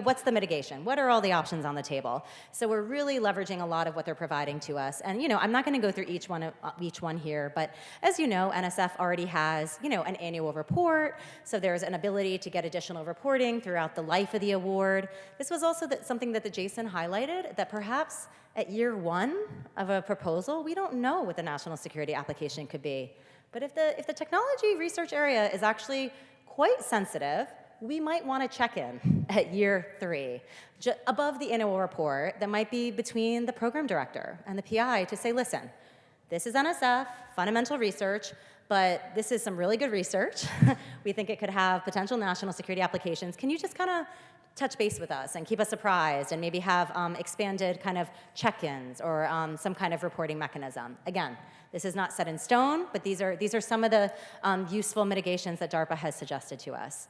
What's the mitigation? What are all the options on the table? So we're really leveraging a lot of what they're providing to us. And I'm not going to go through each one here, but as you know, NSF already has, an annual report. So there's an ability to get additional reporting throughout the life of the award. This was also something that Jason highlighted, that perhaps at year one of a proposal, we don't know what the national security application could be. But if the technology research area is actually quite sensitive, we might want to check in at year 3, above the annual report that might be between the program director and the PI to say, listen, this is NSF, fundamental research, but this is some really good research. We think it could have potential national security applications. Can you just kind of touch base with us and keep us apprised and maybe have expanded kind of check-ins or some kind of reporting mechanism? Again, this is not set in stone, but these are some of the useful mitigations that DARPA has suggested to us.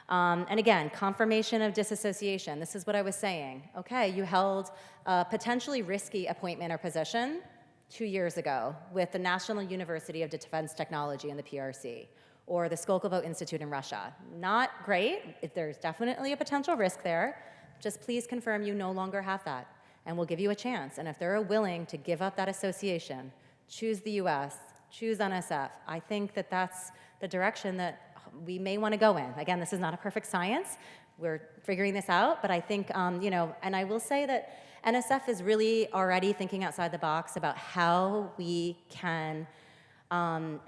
And again, confirmation of disassociation. This is what I was saying. Okay, you held a potentially risky appointment or position 2 years ago with the National University of Defense Technology and the PRC, or the Skolkovo Institute in Russia. Not great. There's definitely a potential risk there. Just please confirm you no longer have that, and we'll give you a chance. And if they're willing to give up that association, choose the US, choose NSF, I think that that's the direction that we may want to go in. Again, this is not a perfect science. We're figuring this out, but I think, and I will say that NSF is really already thinking outside the box about how we can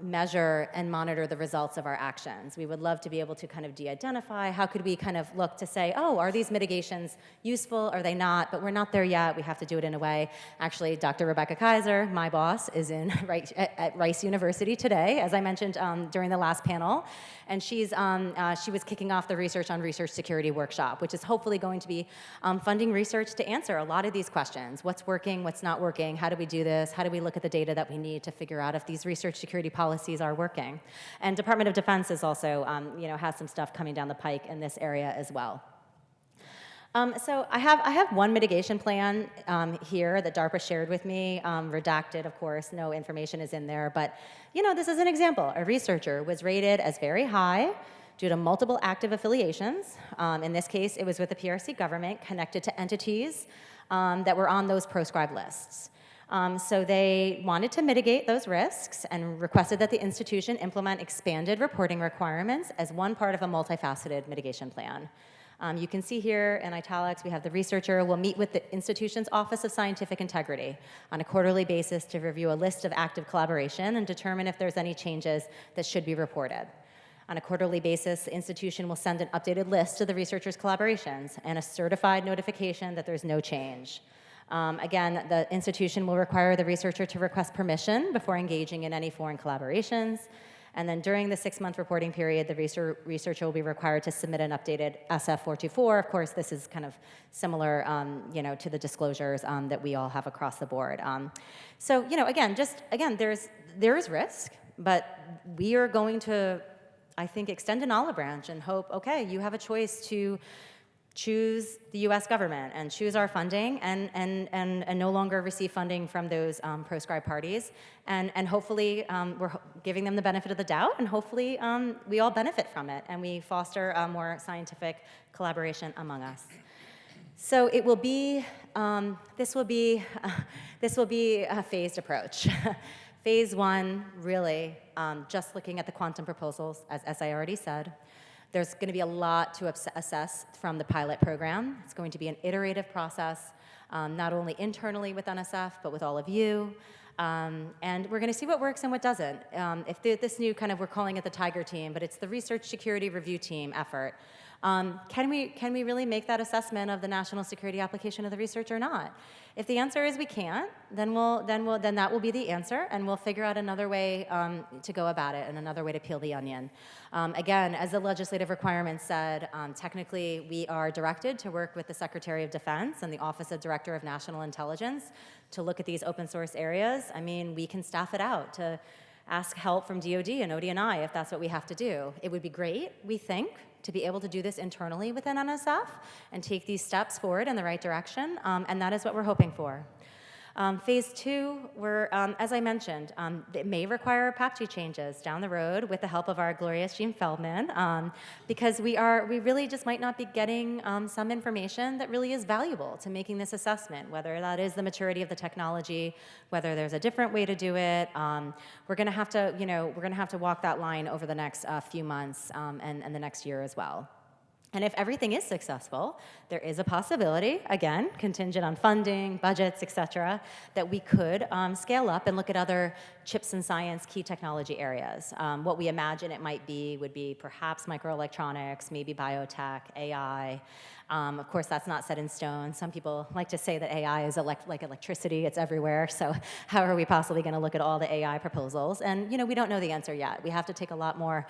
measure and monitor the results of our actions. We would love to be able to kind of de-identify. How could we kind of look to say, oh, are these mitigations useful? Are they not? But we're not there yet. We have to do it in a way. Actually, Dr. Rebecca Kaiser, my boss, is at Rice University today, as I mentioned during the last panel. And she was kicking off the Research on Research Security workshop, which is hopefully going to be funding research to answer a lot of these questions. What's working? What's not working? How do we do this? How do we look at the data that we need to figure out if these research security policies are working? And Department of Defense is also, has some stuff coming down the pike in this area as well. So I have one mitigation plan here that DARPA shared with me, redacted, of course, no information is in there, but this is an example. A researcher was rated as very high due to multiple active affiliations. In this case, it was with the PRC government connected to entities that were on those proscribed lists. So they wanted to mitigate those risks and requested that the institution implement expanded reporting requirements as one part of a multifaceted mitigation plan. You can see here in italics, we have the researcher will meet with the institution's Office of Scientific Integrity on a quarterly basis to review a list of active collaboration and determine if there's any changes that should be reported. On a quarterly basis, the institution will send an updated list of the researcher's collaborations and a certified notification that there's no change. Again, the institution will require the researcher to request permission before engaging in any foreign collaborations. And then during the 6-month reporting period, the researcher will be required to submit an updated SF-424. Of course, this is kind of similar, to the disclosures that we all have across the board. So, again, there is risk, but we are going to, I think, extend an olive branch and hope, okay, you have a choice to choose the U.S. government and choose our funding and no longer receive funding from those proscribed parties. And hopefully we're giving them the benefit of the doubt, and hopefully we all benefit from it and we foster more scientific collaboration among us. So it will be, this will be a phased approach. Phase 1, really, just looking at the quantum proposals, as I already said. There's going to be a lot to assess from the pilot program. It's going to be an iterative process, not only internally with NSF, but with all of you. And we're going to see what works and what doesn't. If this new kind of, we're calling it the Tiger team, but it's the Research Security Review Team effort. Can we really make that assessment of the national security application of the research or not? If the answer is we can't, then that will be the answer, and we'll figure out another way to go about it and another way to peel the onion. Again, as the legislative requirements said, technically we are directed to work with the Secretary of Defense and the Office of Director of National Intelligence to look at these open source areas. I mean, we can staff it out to ask help from DoD and ODNI if that's what we have to do. It would be great, we think, to be able to do this internally within NSF and take these steps forward in the right direction, and that is what we're hoping for. Phase 2, as I mentioned, it may require PACG changes down the road with the help of our glorious Gene Feldman, because we really just might not be getting some information that really is valuable to making this assessment, whether that is the maturity of the technology, whether there's a different way to do it. We're going to have to walk that line over the next few months and the next year as well. And if everything is successful, there is a possibility, again, contingent on funding, budgets, et cetera, that we could scale up and look at other chips and science key technology areas. What we imagine it might be would be perhaps microelectronics, maybe biotech, AI. Of course, that's not set in stone. Some people like to say that AI is like electricity, it's everywhere. So how are we possibly going to look at all the AI proposals? And we don't know the answer yet. We have to take a lot more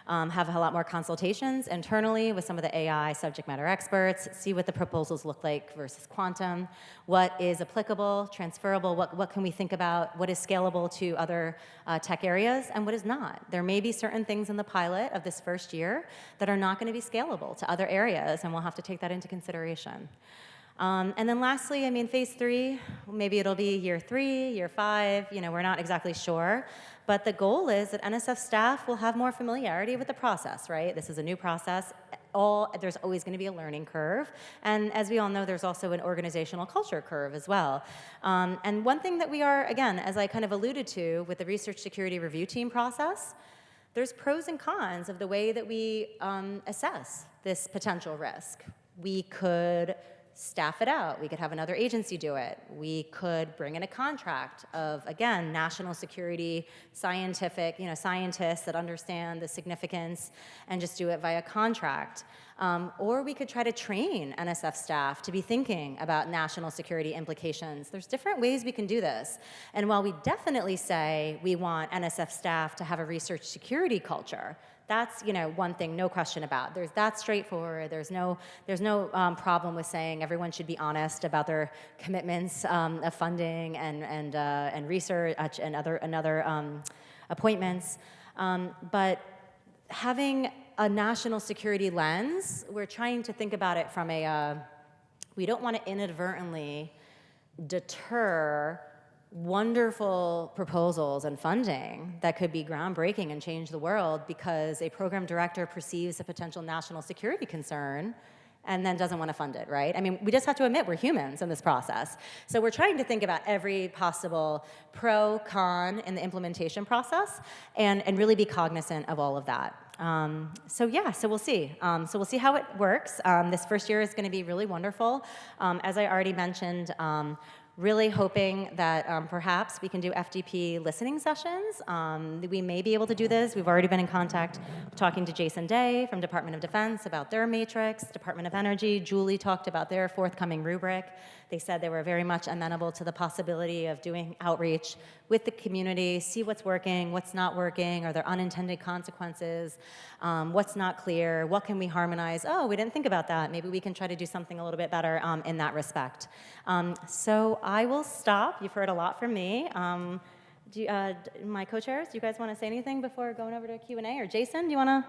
have a lot more consultations internally with some of the AI subject matter experts, see what the proposals look like versus quantum, what is applicable, transferable, what can we think about, what is scalable to other tech areas, and what is not. There may be certain things in the pilot of this first year that are not going to be scalable to other areas, and we'll have to take that into consideration. And then lastly, phase 3, maybe it'll be year 3, year 5, we're not exactly sure. But the goal is that NSF staff will have more familiarity with the process, right? This is a new process. There's always going to be a learning curve. And as we all know, there's also an organizational culture curve as well. And one thing that we are, again, as I kind of alluded to with the research security review team process, there's pros and cons of the way that we assess this potential risk. We could staff it out. We could have another agency do it. We could bring in a contract of, again, national security, scientific, scientists that understand the significance and just do it via contract. Or we could try to train NSF staff to be thinking about national security implications. There's different ways we can do this. And while we definitely say we want NSF staff to have a research security culture, that's one thing, no question about. That's straightforward. There's no problem with saying everyone should be honest about their commitments of funding and research and other appointments. But having a national security lens, we're trying to think about it from we don't want to inadvertently deter wonderful proposals and funding that could be groundbreaking and change the world because a program director perceives a potential national security concern and then doesn't want to fund it, right? We just have to admit we're humans in this process. So we're trying to think about every possible pro, con in the implementation process and really be cognizant of all of that. So we'll see. So we'll see how it works. This first year is going to be really wonderful. As I already mentioned, really hoping that perhaps we can do FDP listening sessions. We may be able to do this. We've already been in contact talking to Jason Day from Department of Defense about their matrix, Department of Energy. Julie talked about their forthcoming rubric. They said they were very much amenable to the possibility of doing outreach with the community, see what's working, what's not working, are there unintended consequences, what's not clear, what can we harmonize? Oh, we didn't think about that. Maybe we can try to do something a little bit better in that So I will stop. You've heard a lot from me. My co-chairs, do you guys want to say anything before going over to Q&A? Or Jason, do you want to?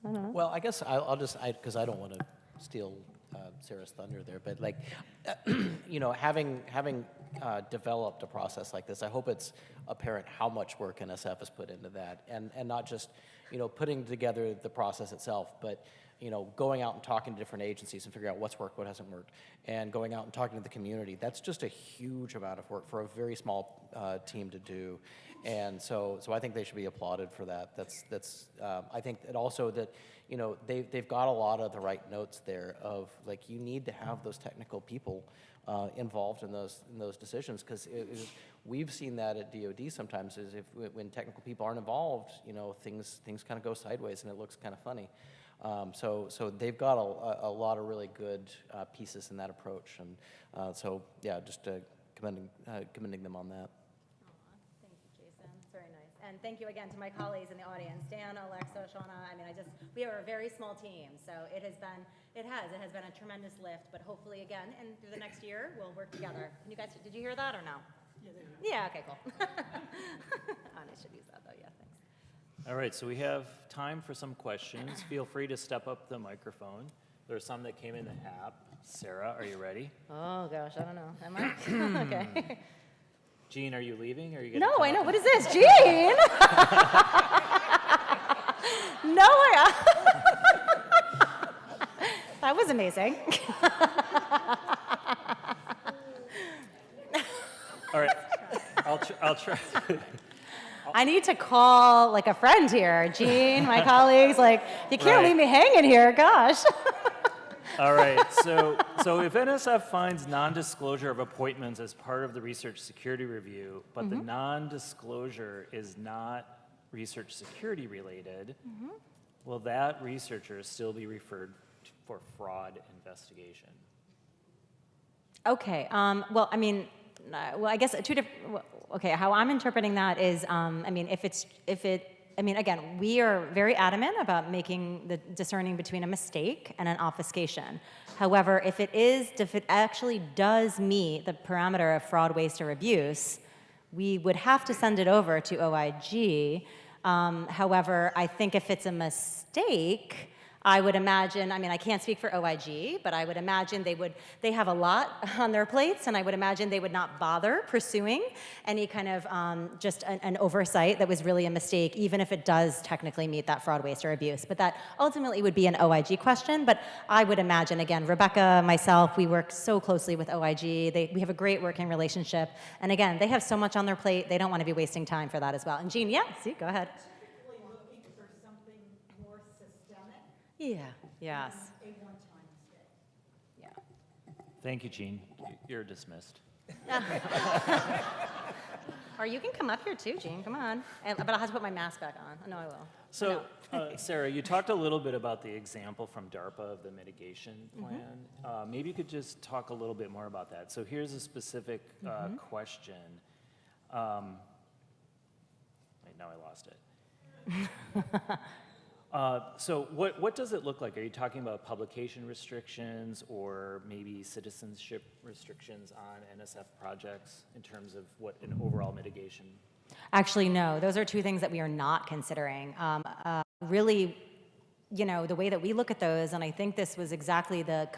I don't know. Well, I guess I'll just, because I don't want to steal Sarah's thunder there, but having developed a process like this, I hope it's apparent how much work NSF has put into that, and not just putting together the process itself, but going out and talking to different agencies and figuring out what's worked, what hasn't worked, and going out and talking to the community. That's just a huge amount of work for a very small team to do, and so I think they should be applauded for that. That's I think that also that they've got a lot of the right notes there of you need to have those technical people involved in those decisions, because we've seen that at DoD sometimes is when technical people aren't involved, things kind of go sideways and it looks kind of funny. So they've got a lot of really good pieces in that approach, and so yeah, just commending them on that. Thank you, Jason. It's very nice. And thank you again to my colleagues in the audience, Dan, Alexa, Shauna. I mean, we are a very small team, so it has been a tremendous lift, but hopefully again, and through the next year, we'll work together. Can you guys, did you hear that or no? Yeah, okay, cool. I should use that though, yeah, thanks. All right, so we have time for some questions. Feel free to step up the microphone. There are some that came in the app. Sarah, are you ready? Oh gosh, I don't know. Am I? Okay. Jean, are you leaving? Or are you No, gonna I come know. up What is this, Gene? No, that was amazing. All right, I'll try. I need to call like a friend here, Gene, my colleagues. Like, you can't Right. leave me hanging here. Gosh. All right, so if NSF finds non-disclosure of appointments as part of the research security review, but the non-disclosure is not research security related, will that researcher still be referred for fraud investigation? Okay. Well, I mean, I guess two different. Okay, how I'm interpreting that is, I mean, again, we are very adamant about making the discerning between a mistake and an obfuscation. However, if it actually does meet the parameter of fraud, waste, or abuse, we would have to send it over to OIG. However, I think if it's a mistake, I would imagine, I mean, I can't speak for OIG, but I would imagine they have a lot on their plates, and I would imagine they would not bother pursuing any kind of just an oversight that was really a mistake, even if it does technically meet that fraud, waste, or abuse. But that ultimately would be an OIG question. But I would imagine, again, Rebecca, myself, we work so closely with OIG. We have a great working relationship. And again, they have so much on their plate, they don't want to be wasting time for that as well. And Jean, yeah, see, go ahead. Looking for something more systemic Yeah, yes. than a one-time mistake. Yeah. Thank you, Jean. You're dismissed. Or you can come up here too, Jean. Come on. But I'll have to put my mask back on. No, I will. So, Sarah, you talked a little bit about the example from DARPA of the mitigation plan. Maybe you could just talk a little bit more about that. So here's a specific question. Wait, now I lost it. So what does it look like? Are you talking about publication restrictions or maybe citizenship restrictions on NSF projects in terms of what an overall mitigation? Actually, no. Those are two things that we are not considering. Really, you know, the way that we look at those, and I think this was exactly the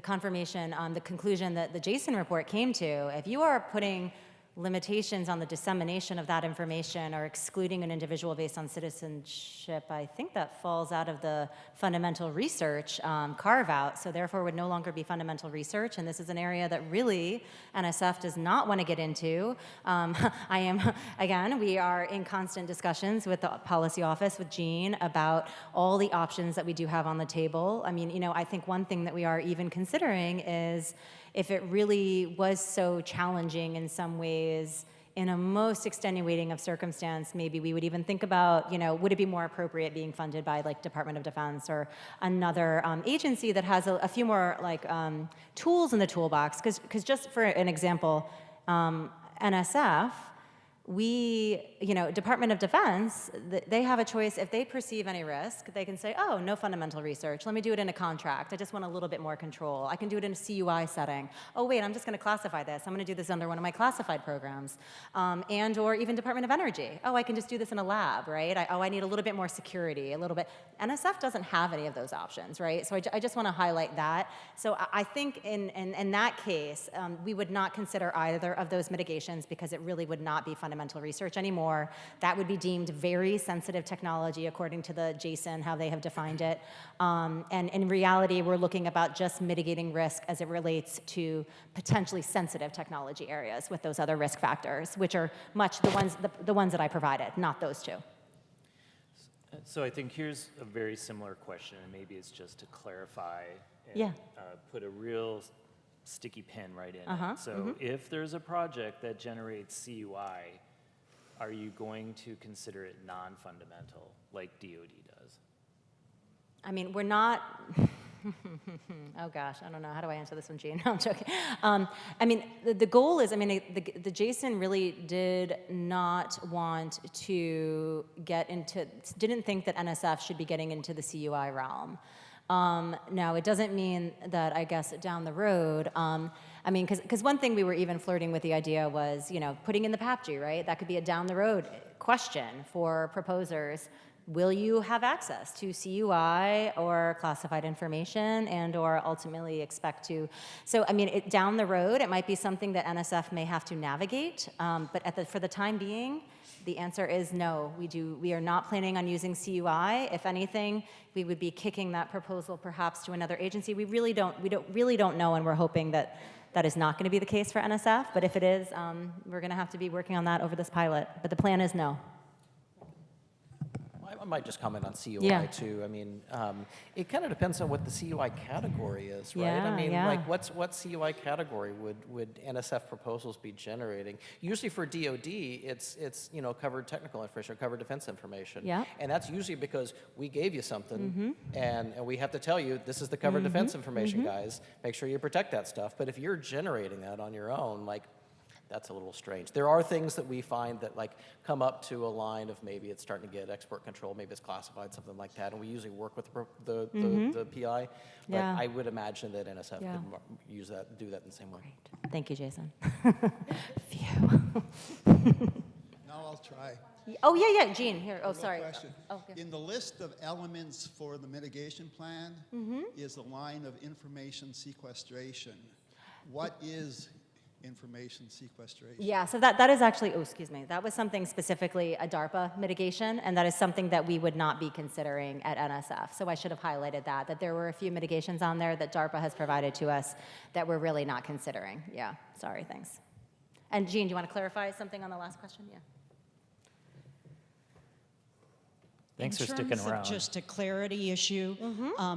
confirmation, the conclusion that the Jason report came to. If you are putting limitations on the dissemination of that information or excluding an individual based on citizenship, I think that falls out of the fundamental research carve-out, so therefore would no longer be fundamental research, and this is an area that really NSF does not want to get into. Again, we are in constant discussions with the policy office, with Jean, about all the options that we do have on the table. I mean, you know, I think one thing that we are even considering is if it really was so challenging in some ways, in a most extenuating of circumstance, maybe we would even think about, you know, would it be more appropriate being funded by like Department of Defense or another agency that has a few more like tools in the toolbox? Because just for an example, NSF, you know, Department of Defense, they have a choice. If they perceive any risk, they can say, oh, no fundamental research. Let me do it in a contract. I just want a little bit more control. I can do it in a CUI setting. Oh, wait, I'm just going to classify this. I'm going to do this under one of my classified programs. And or even Department of Energy. Oh, I can just do this in a lab, right? I need a little bit more security, a little bit. NSF doesn't have any of those options, right? So I just want to highlight that. So I think in that case, we would not consider either of those mitigations because it really would not be fundamental research anymore. That would be deemed very sensitive technology according to the Jason, how they have defined it. And in reality, we're looking about just mitigating risk as it relates to potentially sensitive technology areas with those other risk factors, which are much the ones that I provided, not those two. So I think here's a very similar question, and maybe it's just to clarify and Yeah. Put a real sticky pin right in it. So if there's a project that generates CUI, are you going to consider it non-fundamental like DoD does? I mean, we're not. Oh gosh, I don't know. How do I answer this one, Jean? No, I'm joking. I mean, the goal is, I mean, the Jason really did not want to get into, didn't think that NSF should be getting into the CUI realm. Now, it doesn't mean that, I guess, down the road, I mean, because one thing we were even flirting with the idea was, you know, putting in the PAPG, right? That could be a down the road question for proposers. Will you have access to CUI or classified information and or ultimately expect to? So, I mean, down the road, it might be something that NSF may have to navigate, but for the time being, the answer is no. We are not planning on using CUI. If anything, we would be kicking that proposal perhaps to another agency. We really don't know, and we're hoping that that is not going to be the case for NSF, but if it is, we're going to have to be working on that over this pilot. But the plan is no. I might just comment on CUI Yeah. too. I mean, it kind of depends on what the CUI category is, right? Yeah, I mean, yeah. like what CUI category would NSF proposals be generating? Usually for DoD, it's you know, covered technical information, covered defense information. Yeah. And that's usually because we gave you something, and we have to tell you this is the covered defense information, guys. Make sure you protect that stuff. But if you're generating that on your own, like, that's a little strange. There are things that we find that like come up to a line of maybe it's starting to get export control, maybe it's classified, something like that, and we usually work with the PI. But Yeah. I would imagine that NSF Yeah. could use that, do that in the same way. Thank you, Jason. Phew. Now I'll try. Oh, yeah, Jean, here. Oh, One sorry. question. Oh, yeah. In the list of elements for the mitigation plan is a line of information sequestration. What is information sequestration? Yeah, so that is actually, oh, excuse me, that was something specifically a DARPA mitigation, and that is something that we would not be considering at NSF. So I should have highlighted that there were a few mitigations on there that DARPA has provided to us that we're really not considering. Yeah, sorry, thanks. And Jean, do you want to clarify something on the last question? Yeah. Thanks for sticking In terms around. of just a clarity issue,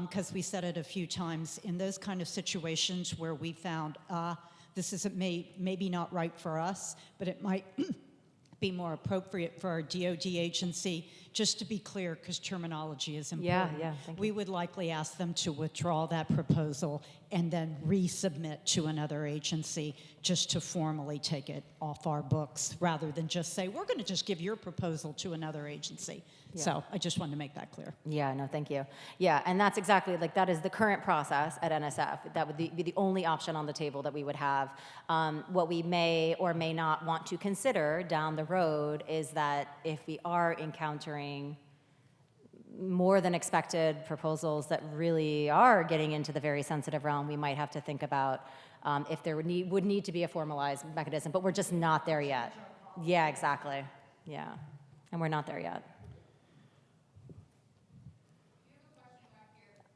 because we said it a few times, in those kind of situations where we found, this isn't maybe not right for us, but it might be more appropriate for our DoD agency, just to be clear, because terminology is important. Yeah, thank you. We would likely ask them to withdraw that proposal and then resubmit to another agency just to formally take it off our books, rather than just say, we're going to just give your proposal to another agency. Yeah. So I just wanted to make that clear. Yeah, no, thank you. Yeah, and that's exactly, like, that is the current process at NSF. That would be the only option on the table that we would have. What we may or may not want to consider down the road is that if we are encountering more than expected proposals that really are getting into the very sensitive realm, we might have to think about if there would need to be a formalized mechanism, but we're just not there yet. Yeah, exactly. Yeah, and we're not there yet.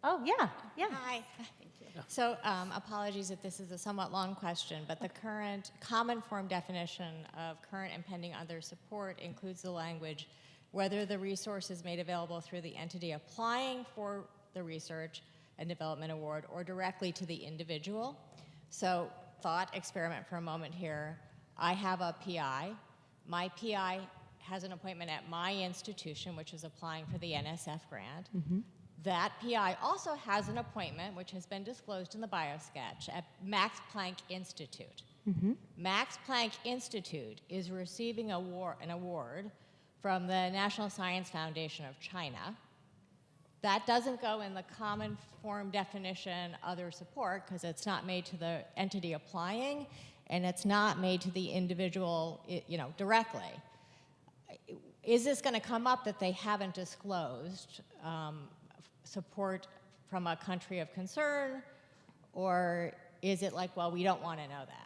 Oh, yeah. Hi. Thank you. So apologies if this is a somewhat long question, but the current common form definition of current and pending other support includes the language, whether the resource is made available through the entity applying for the research and development award or directly to the individual. So thought experiment for a moment here. I have a PI. My PI has an appointment at my institution, which is applying for the NSF grant. That PI also has an appointment, which has been disclosed in the biosketch, at Max Planck Institute. Max Planck Institute is receiving an award from the National Science Foundation of China. That doesn't go in the common form definition other support because it's not made to the entity applying and it's not made to the individual, directly. Is this going to come up that they haven't disclosed support from a country of concern, or is it like, well, we don't want to know that?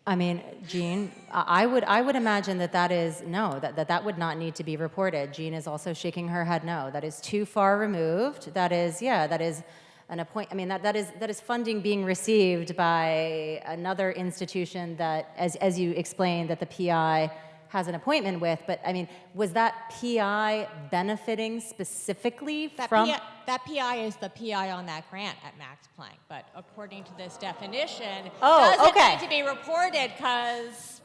I mean, Jean, I would imagine that is no, that would not need to be reported. Jean is also shaking her head no. That is too far removed. That is an appointment. I mean, that is funding being received by another institution that, as you explained, that the PI has an appointment with. But I mean, was that PI benefiting specifically from? That PI is the PI on that grant at Max Planck, but according to this definition, Oh, doesn't okay. need to be reported because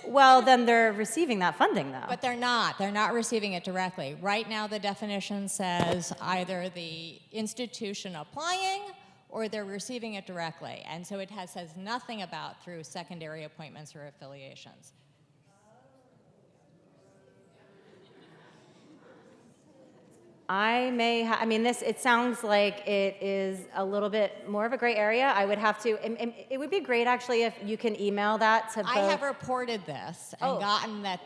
Well, then they're receiving that funding, though. But they're not. They're not receiving it directly. Right now, the definition says either the institution applying or they're receiving it directly. And so it says nothing about through secondary appointments or affiliations. I mean, it sounds like it is a little bit more of a gray area. I would have to, and it would be great actually if you can email that to both. I have reported this and Oh. gotten that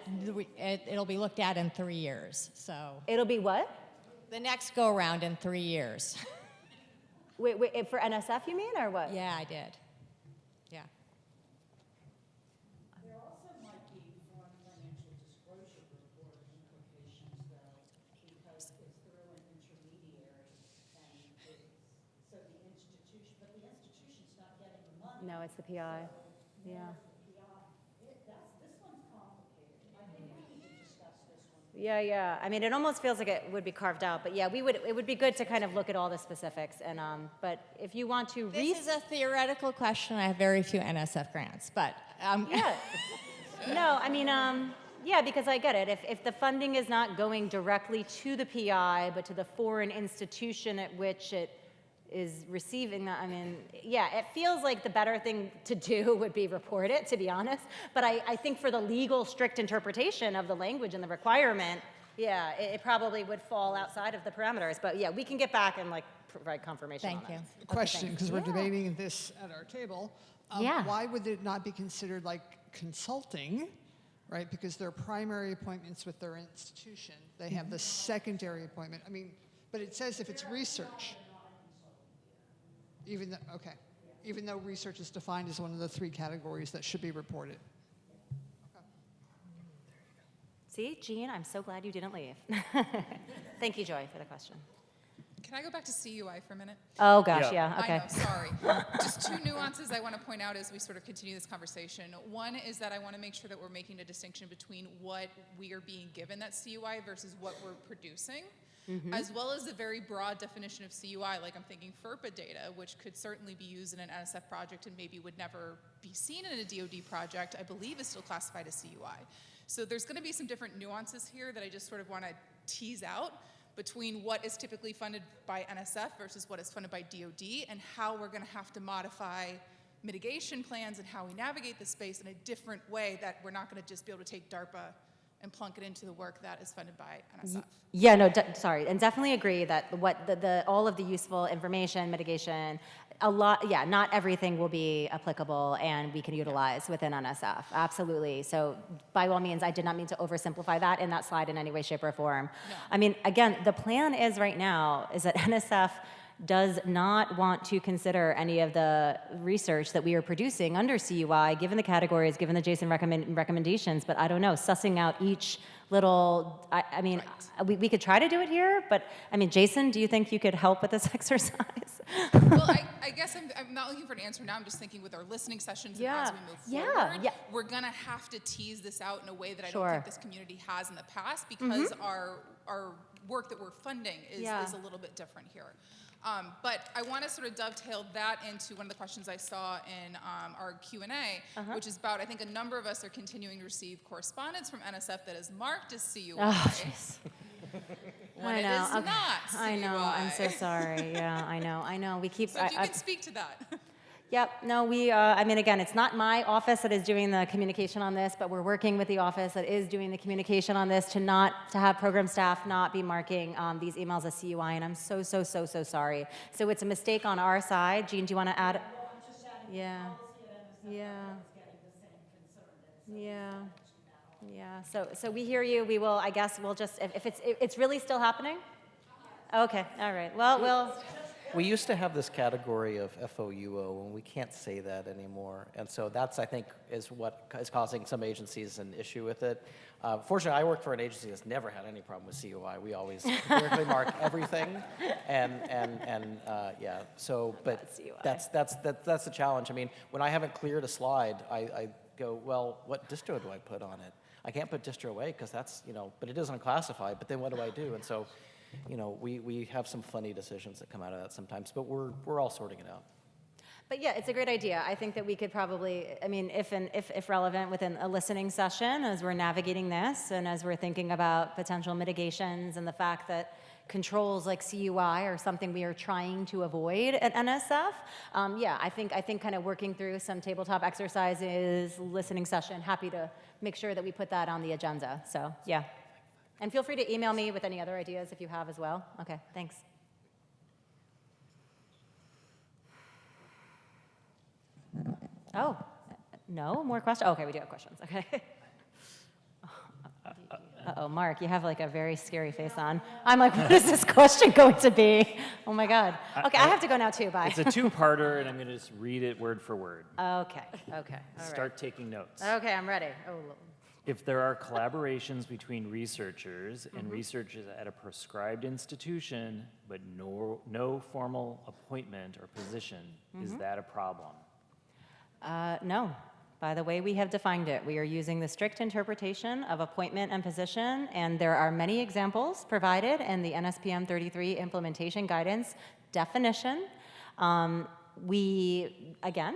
it'll be looked at in 3 years. So It'll be what? the next go around in 3 years. Wait, for NSF you mean, or what? Yeah, I did. Yeah. There also might be foreign financial disclosure report implications, though, because it's through an intermediary, and so the institution, but the institution's not getting the money. No, it's the PI. Yeah. This one's complicated. I think we need to discuss this one. Yeah. I mean, it almost feels like it would be carved out, but yeah, it would be good to kind of look at all the specifics. And but if you want to This is a theoretical question. I have very few NSF grants, but yeah. No, I mean, yeah, because I get it. If the funding is not going directly to the PI, but to the foreign institution at which it is receiving that, I mean, yeah, it feels like the better thing to do would be report it, to be honest. But I think for the legal strict interpretation of the language and the requirement, yeah, it probably would fall outside of the parameters. But yeah, we can get back and like provide confirmation on thank that. you. Question, because we're debating this at our table. Yeah. Why would it not be considered like consulting, right? Because they're primary appointments with their institution. They have the secondary appointment. I mean, but it says if it's research. Even though research is defined as one of the 3 categories that should be reported. See, Jean, I'm so glad you didn't leave. Thank you, Joy, for the question. Can I go back to CUI for a minute? Oh, gosh, Yeah. yeah, okay. I know, sorry. Just 2 nuances I want to point out as we sort of continue this conversation. One is that I want to make sure that we're making a distinction between what we are being given that CUI versus what we're producing, as well as a very broad definition of CUI, like I'm thinking FERPA data, which could certainly be used in an NSF project and maybe would never be seen in a DoD project, I believe is still classified as CUI. So there's going to be some different nuances here that I just sort of want to tease out between what is typically funded by NSF versus what is funded by DoD, and how we're going to have to modify mitigation plans and how we navigate the space in a different way, that we're not going to just be able to take DARPA and plunk it into the work that is funded by NSF. Yeah, no, sorry, and definitely agree that all of the useful information, mitigation, not everything will be applicable and we can utilize within NSF, absolutely. So by all means, I did not mean to oversimplify that in that slide in any way, shape, or form. No. I mean, again, the plan is right now is that NSF does not want to consider any of the research that we are producing under CUI, given the categories, given the Jason recommendations, but I don't know, sussing out each little, I mean, we could try to do it here, but I mean, Jason, do you think you could help with this exercise? Well, I guess I'm not looking for an answer now. I'm just thinking with our listening sessions and as we move forward, we're going to have to tease this out in a way that I don't think this community has in the past, because our work that we're funding is a little bit different here. But I want to sort of dovetail that into one of the questions I saw in our Q&A, which is about, I think a number of us are continuing to receive correspondence from NSF that is marked as CUI. Oh, jeez. When I it know. is Okay. not CUI. I know. I'm so sorry. Yeah, I know. We keep. So if you can speak to that. Yep. No, I mean, again, it's not my office that is doing the communication on this, but we're working with the office that is doing the communication on this to have program staff not be marking these emails as CUI, and I'm so sorry. So it's a mistake on our side. Jean, do you want to add? Yeah. So we hear you. We will. I guess we'll just if it's really still happening. Okay. All right. Well, we'll. We used to have this category of FOUO, and we can't say that anymore. And so that's, I think, is what is causing some agencies an issue with it. Fortunately, I work for an agency that's never had any problem with CUI. We always correctly mark everything, and yeah. So, but that's the challenge. I mean, when I haven't cleared a slide, I go, well, what distro do I put on it? I can't put distro A because that's, but it is unclassified. But then what do I do? And so, we have some funny decisions that come out of that sometimes, but we're all sorting it out. But yeah, it's a great idea. I think that we could probably, I mean, if relevant, within a listening session as we're navigating this and as we're thinking about potential mitigations and the fact that controls like CUI are something we are trying to avoid at NSF. Yeah, I think kind of working through some tabletop exercises, listening session, happy to make sure that we put that on the agenda. So yeah. And feel free to email me with any other ideas if you have as well. Okay, thanks. Oh, no, more questions? Okay, we do have questions, okay. Uh-oh, Mark, you have like a very scary face on. I'm like, what is this question going to be? Oh my God. Okay, I have to go now too, bye. It's a two-parter, and I'm going to just read it word for word. Okay, all right. Start taking notes. Okay, I'm ready. Oh, If there are collaborations between researchers and researchers at a prescribed institution, but no formal appointment or position, is that a problem? no. By the way we have defined it, we are using the strict interpretation of appointment and position, and there are many examples provided in the NSPM 33 implementation guidance definition. Again,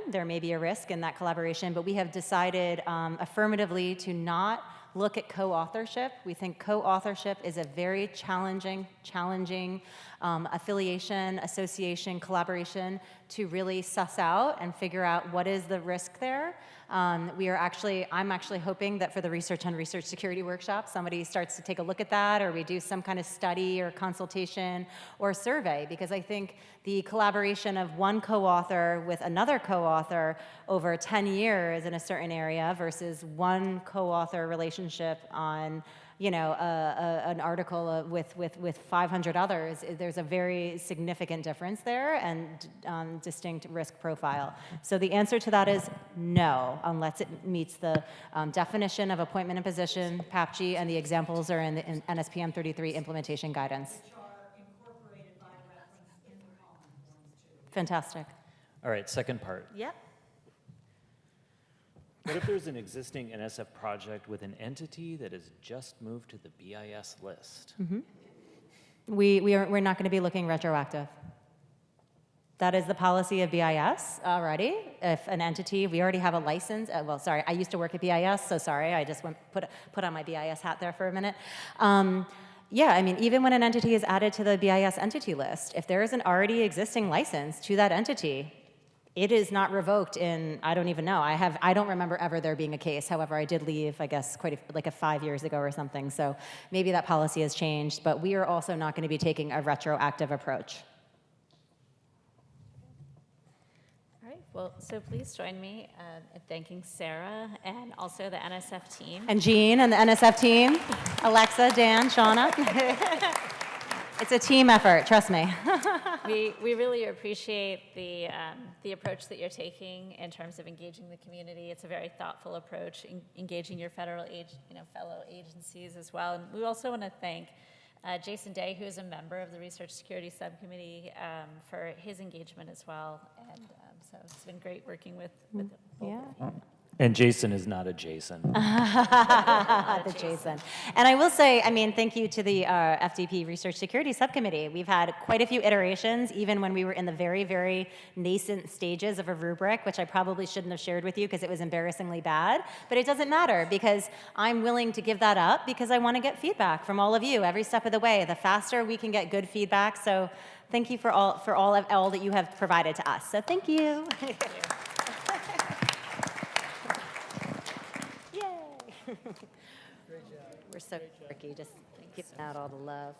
there may be a risk in that collaboration, but we have decided affirmatively to not look at co-authorship. We think co-authorship is a very challenging affiliation, association, collaboration to really suss out and figure out what is the risk there. I'm actually hoping that for the Research on Research Security workshop, somebody starts to take a look at that, or we do some kind of study or consultation or survey, because I think the collaboration of one co-author with another co-author over 10 years in a certain area versus one co-author relationship on, you know, an article with 500 others, there's a very significant difference there and distinct risk profile. So the answer to that is no, unless it meets the definition of appointment and position, PAPG, and the examples are in the NSPM 33 implementation guidance. Fantastic. All right, second part. Yep. What if there's an existing NSF project with an entity that has just moved to the BIS list? We're not going to be looking retroactive. That is the policy of BIS already. If an entity, we already have a license. Well, sorry, I used to work at BIS, so sorry, I just put on my BIS hat there for a minute. Yeah, I mean, even when an entity is added to the BIS entity list, if there is an already existing license to that entity, it is not revoked in, I don't even know. I don't remember ever there being a case. However, I did leave, I guess, like 5 years ago or something. So maybe that policy has changed, but we are also not going to be taking a retroactive approach. All right, well, so please join me in thanking Sarah and also the NSF team. And Jean and the NSF team, Alexa, Dan, Shauna. It's a team effort, trust me. We really appreciate the approach that you're taking in terms of engaging the community. It's a very thoughtful approach, engaging your fellow agencies as well. And we also want to thank Jason Day, who is a member of the Research Security Subcommittee, for his engagement as well. And so it's been great working with both Yeah. of you. And Jason is not a Jason. The Jason. And I will say, I mean, thank you to the FDP Research Security Subcommittee. We've had quite a few iterations, even when we were in the very, very nascent stages of a rubric, which I probably shouldn't have shared with you because it was embarrassingly bad. But it doesn't matter because I'm willing to give that up because I want to get feedback from all of you every step of the way. The faster we can get good feedback. So thank you for all that you have provided to us. So thank you. We're so quirky, just giving out all the love.